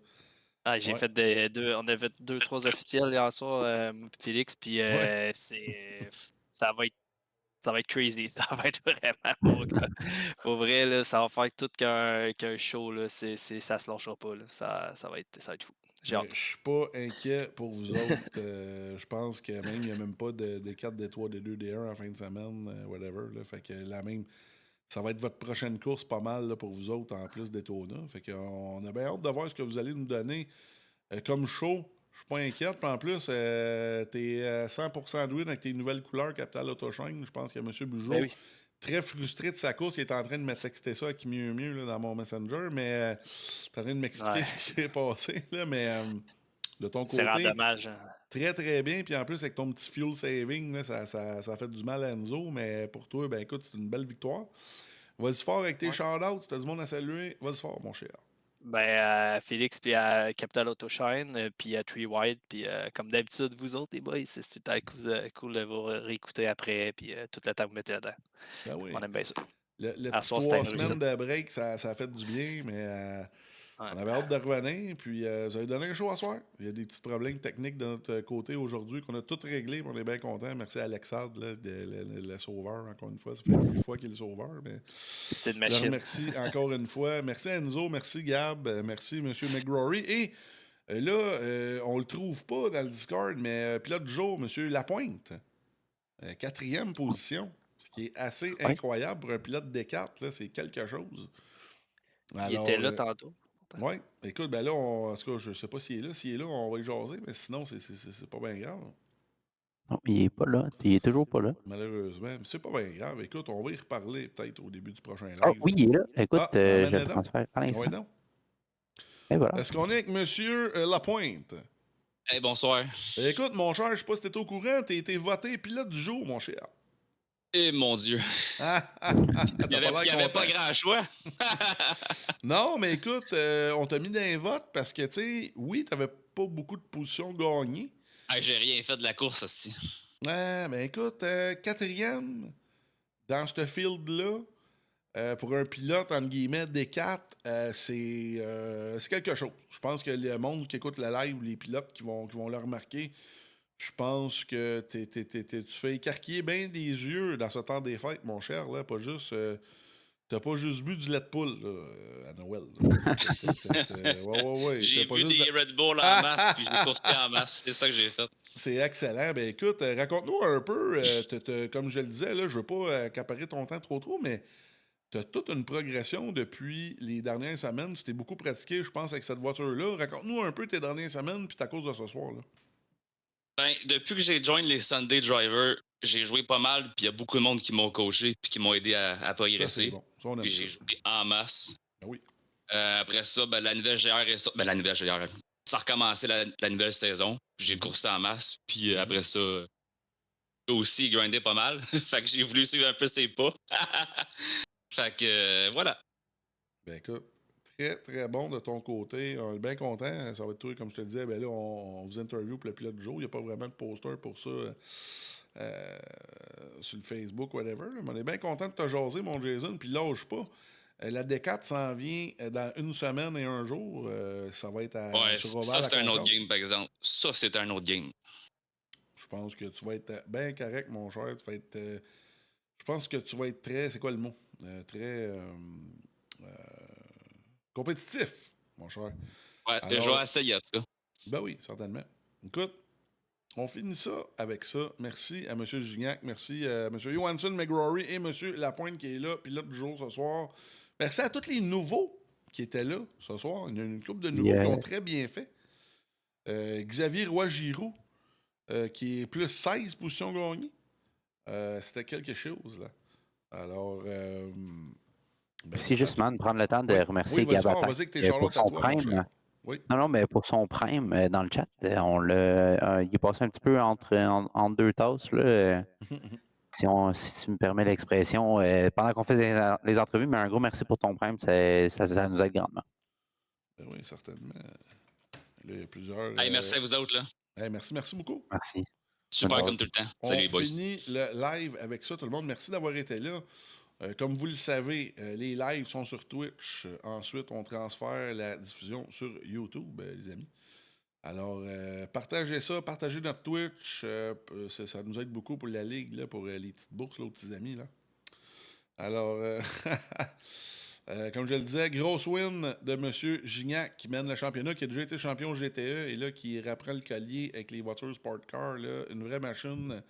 J'ai fait on a fait 2-3 officiels hier soir, Félix, puis ça va être crazy. Ça va être vraiment pour vrai, là, ça va faire tout qu'un show. Là, ça se lâchera pas. Là. Ça va être fou. Je suis pas inquiet pour vous autres. Je pense que même il n'y a même pas de 4, des 3, des 2, des 1 en fin de semaine, whatever. Là. Fait que ça va être votre prochaine course pas mal là, pour vous autres en plus Daytona. Fait qu'on a bien hâte de voir ce que vous allez nous donner comme show. Je suis pas inquiète. Puis en plus, t'es 100% win avec tes nouvelles couleurs Capital Autoshine. Je pense que M. Bugeaud, très frustré de sa course, il est en train de me texter ça qui mieux là, dans mon Messenger, mais t'es en train de m'expliquer ce qui s'est passé. Là, mais de ton côté, c'est dommage. Très, très bien. Puis en plus, avec ton petit fuel saving, là, ça fait du mal à Enzo. Mais pour toi, ben écoute, c'est une belle victoire. Vas-y fort avec tes shout-outs. Si t'as du monde à saluer, vas-y fort, mon cher. Ben, à Félix, puis à Capital Autoshine, puis à Tree White, puis comme d'habitude, vous autres, les boys, c'est tout le temps cool de vous réécouter après, puis tout le temps que vous mettez là-dedans. Ben oui. On aime bien ça. Le petit 3 semaines de break, ça a fait du bien, mais on avait hâte de revenir. Puis vous avez donné un show à soir. Il y a des petits problèmes techniques de notre côté aujourd'hui qu'on a tout réglé. On est bien contents. Merci à Alexandre, le sauveur, encore une fois. Ça fait 8 fois qu'il est le sauveur. Mais c'est une machine. Merci encore une fois. Merci Enzo, merci Gab, merci M. McGrory. Et là, on le trouve pas dans le Discord, mais pilote du jour, M. Lapointe. 4e position. Ce qui est assez incroyable pour un pilote D4, là, c'est quelque chose. Alors, il était là tantôt. Oui. Écoute, ben là, en tout cas, je sais pas s'il est là. S'il est là, on va y jaser, mais sinon, c'est pas bien grave. Non, il est pas là. Il est toujours pas là. Malheureusement. Mais c'est pas bien grave. Écoute, on va y reparler peut-être au début du prochain live. Oh, oui, il est là. Écoute, je le transfère à l'instant. Oui, non. Et voilà. Est-ce qu'on est avec M. Lapointe? Hey, bonsoir. Écoute, mon cher, je sais pas si t'es au courant, t'as été voté pilote du jour, mon cher. Eh mon Dieu. Il n'y avait pas grand choix. Non, mais écoute, on t'a mis dans les votes parce que, tu sais, oui, t'avais pas beaucoup de positions gagnées. Ah, j'ai rien fait de la course, aussi. Ben écoute, 4e dans ce field-là, pour un pilote, entre guillemets, D4, c'est quelque chose. Je pense que le monde qui écoute le live, les pilotes qui vont le remarquer, je pense que tu fais écarquiller bien des yeux dans ce temps des fêtes, mon cher. Là, pas juste, t'as pas juste bu du lait de poule là, à Noël. Ouais. J'ai bu des Red Bull en masse, puis j'ai coursé en masse. C'est ça que j'ai fait. C'est excellent. Ben écoute, raconte-nous un peu, comme je le disais, là, je veux pas accaparer ton temps trop, mais tu as toute une progression depuis les dernières semaines. Tu t'es beaucoup pratiqué, je pense, avec cette voiture-là. Raconte-nous un peu tes dernières semaines, puis à cause de ce soir-là. Ben, depuis que j'ai joint les Sunday Drivers, j'ai joué pas mal, puis il y a beaucoup de monde qui m'ont coaché, puis qui m'ont aidé à progresser. Ça, c'est bon. Puis j'ai joué en masse. Ben oui. Après ça, ben, la nouvelle GR est ça. Ben, la nouvelle GR. Ça a recommencé la nouvelle saison. J'ai coursé en masse. Puis après ça, j'ai aussi grindé pas mal. Fait que j'ai voulu suivre un peu ses pas. Fait que voilà. Ben écoute, très très bon de ton côté. On est bien content. Ça va être tout, comme je te disais, ben là, on vous interview pour le pilote du jour. Il n'y a pas vraiment de poster pour ça sur le Facebook, whatever. Mais on est bien content de te jaser, mon Jason. Puis lâche pas. La D4 s'en vient dans 1 semaine et 1 jour. Ça va être à ça, c'est un autre game, par exemple. Ça, c'est un autre game. Je pense que tu vas être bien correct, mon cher. Tu vas être... je pense que tu vas être très... C'est quoi le mot? Très... compétitif, mon cher. Ouais, je vais essayer, en tout cas. Ben oui, certainement. Écoute, on finit ça avec ça. Merci à M. Gignac, merci à M. Johansson McGrory et M. Lapointe qui est là, pilote du jour ce soir. Merci à tous les nouveaux qui étaient là ce soir. Il y a une couple de nouveaux qui ont très bien fait. Xavier Roy-Giroux, qui est plus 16 positions gagnées. C'était quelque chose, là. Alors... c'est juste, man, prendre le temps de remercier Gabata pour son prime. Oui. Non, mais pour son prime, dans le chat, il est passé un petit peu entre deux tasses, là. Si tu me permets l'expression, pendant qu'on fait les entrevues, mais un gros merci pour ton prime, ça nous aide grandement. Ben oui, certainement. Là, il y a plusieurs... merci à vous autres, là. Merci beaucoup. Merci. Super comme tout le temps. Salut les boys. On finit le live avec ça, tout le monde. Merci d'avoir été là. Comme vous le savez, les lives sont sur Twitch. Ensuite, on transfère la diffusion sur YouTube, les amis. Alors, partagez ça, partagez notre Twitch. Ça nous aide beaucoup pour la ligue, là, pour les petites bourses, là, aux petits amis. Là. Alors, comme je le disais, grosse win de M. Gignac qui mène le championnat, qui a déjà été champion GTE et là, qui reprend le collier avec les voitures Sport Car. Là, une vraie machine.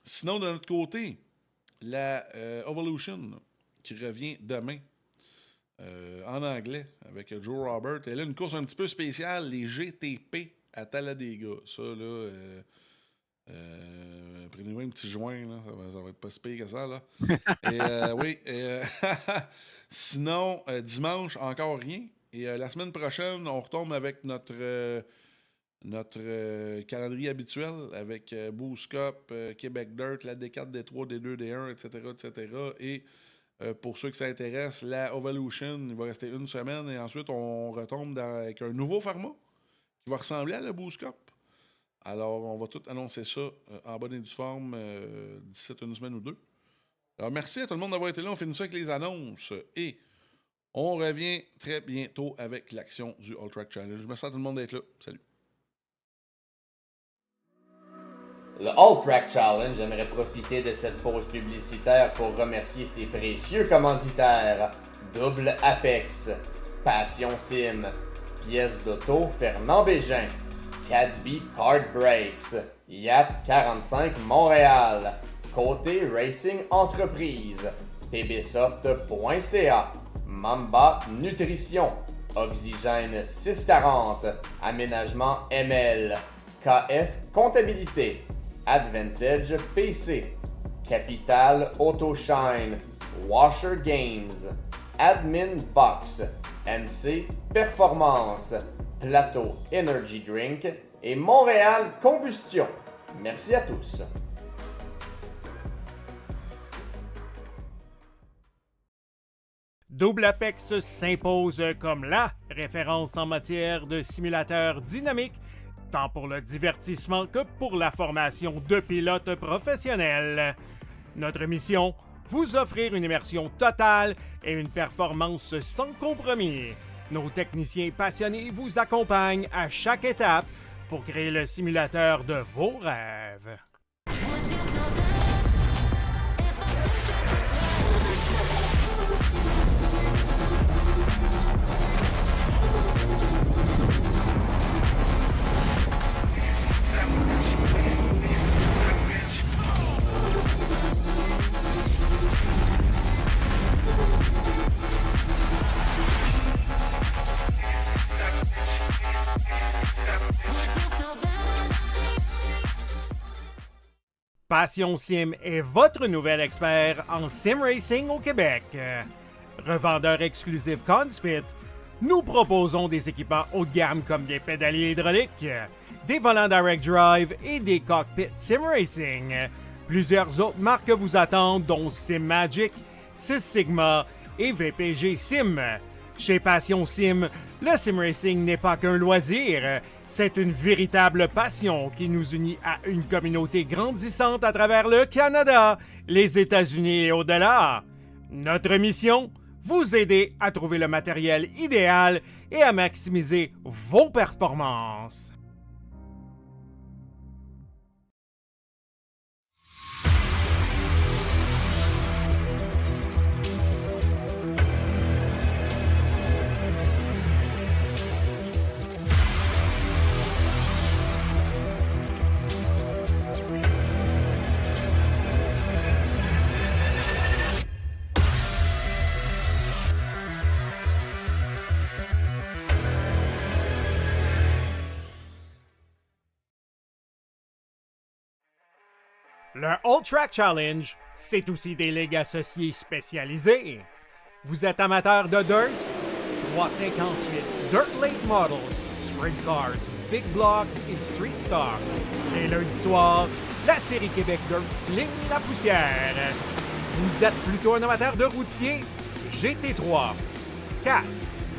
Sinon, de notre côté, la Evolution qui revient demain. En anglais, avec Joe Robert. Elle a une course un petit peu spéciale, les GTP à Talladega. Ça, là, prenez-vous un petit joint, là, ça va être pas si pire que ça, là. Et, oui. Sinon, dimanche, encore rien. Et la semaine prochaine, on retombe avec notre calendrier habituel, avec Boost Cup, Québec Dirt, la D4, D3, D2, D1, etc., etc., et pour ceux qui s'intéressent, la Evolution, il va rester 1 semaine et ensuite on retombe avec un nouveau format qui va ressembler à la Boost Cup. Alors, on va tout annoncer ça en bonne et due forme d'ici 1 semaine ou 2. Alors, merci à tout le monde d'avoir été là. On finit ça avec les annonces et on revient très bientôt avec l'action du All Track Challenge. Merci à tout le monde d'être là. Salut. Le All Track Challenge aimerait profiter de cette pause publicitaire pour remercier ses précieux commanditaires. Double Apex, Passion Sim, Pièces d'auto Fernand Bégin, Cadsby Kart Brakes, Yacht 45 Montréal, Côté Racing Entreprise, pbsoft.ca, Mamba Nutrition, Oxygène 640, Aménagement ML, KF Comptabilité, Advantage PC, Capital Autoshine, Washer Games, Admin Box, MC Performance, Plateau Energy Drink et Montréal Combustion. Merci à tous. Double Apex s'impose comme la référence en matière de simulateurs dynamiques, tant pour le divertissement que pour la formation de pilotes professionnels. Notre mission, vous offrir une immersion totale et une performance sans compromis. Nos techniciens passionnés vous accompagnent à chaque étape pour créer le simulateur de vos rêves. Passion Sim est votre nouvel expert en sim racing au Québec. Revendeur exclusif Conspit, nous proposons des équipements haut de gamme comme des pédaliers hydrauliques, des volants direct drive et des cockpits sim racing. Plusieurs autres marques vous attendent, dont Sim Magic, Six Sigma et VPG Sim. Chez Passion Sim, le sim racing n'est pas qu'un loisir, c'est une véritable passion qui nous unit à une communauté grandissante à travers le Canada, les États-Unis et au-delà. Notre mission, vous aider à trouver le matériel idéal et à maximiser vos performances. Le All Track Challenge, c'est aussi des ligues associées spécialisées. Vous êtes amateur de dirt? 358 Dirt Late Models, Sprint Cars, Big Blocks et Street Stocks. Et lundi soir, la série Québec Dirt Sling la poussière. Vous êtes plutôt un amateur de routier? GT3, 4,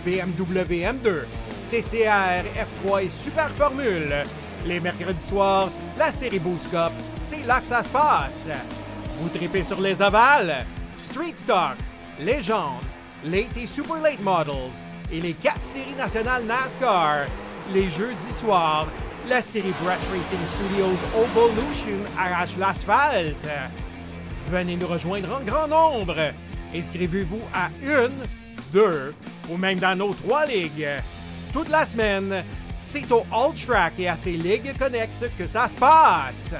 BMW M2, TCR, F3 et Super Formule. Les mercredis soirs, la série Boost Cup, c'est là que ça se passe. Vous tripez sur les ovales, Street Stocks, Légende, Late et Super Late Models et les 4 séries nationales NASCAR. Les jeudis soirs, la série Brett Racing Studios Evolution arrache l'asphalte. Venez nous rejoindre en grand nombre. Inscrivez-vous à 1, 2 ou même dans nos 3 ligues. Toute la semaine, c'est au All Track et à ses ligues connexes que ça se passe.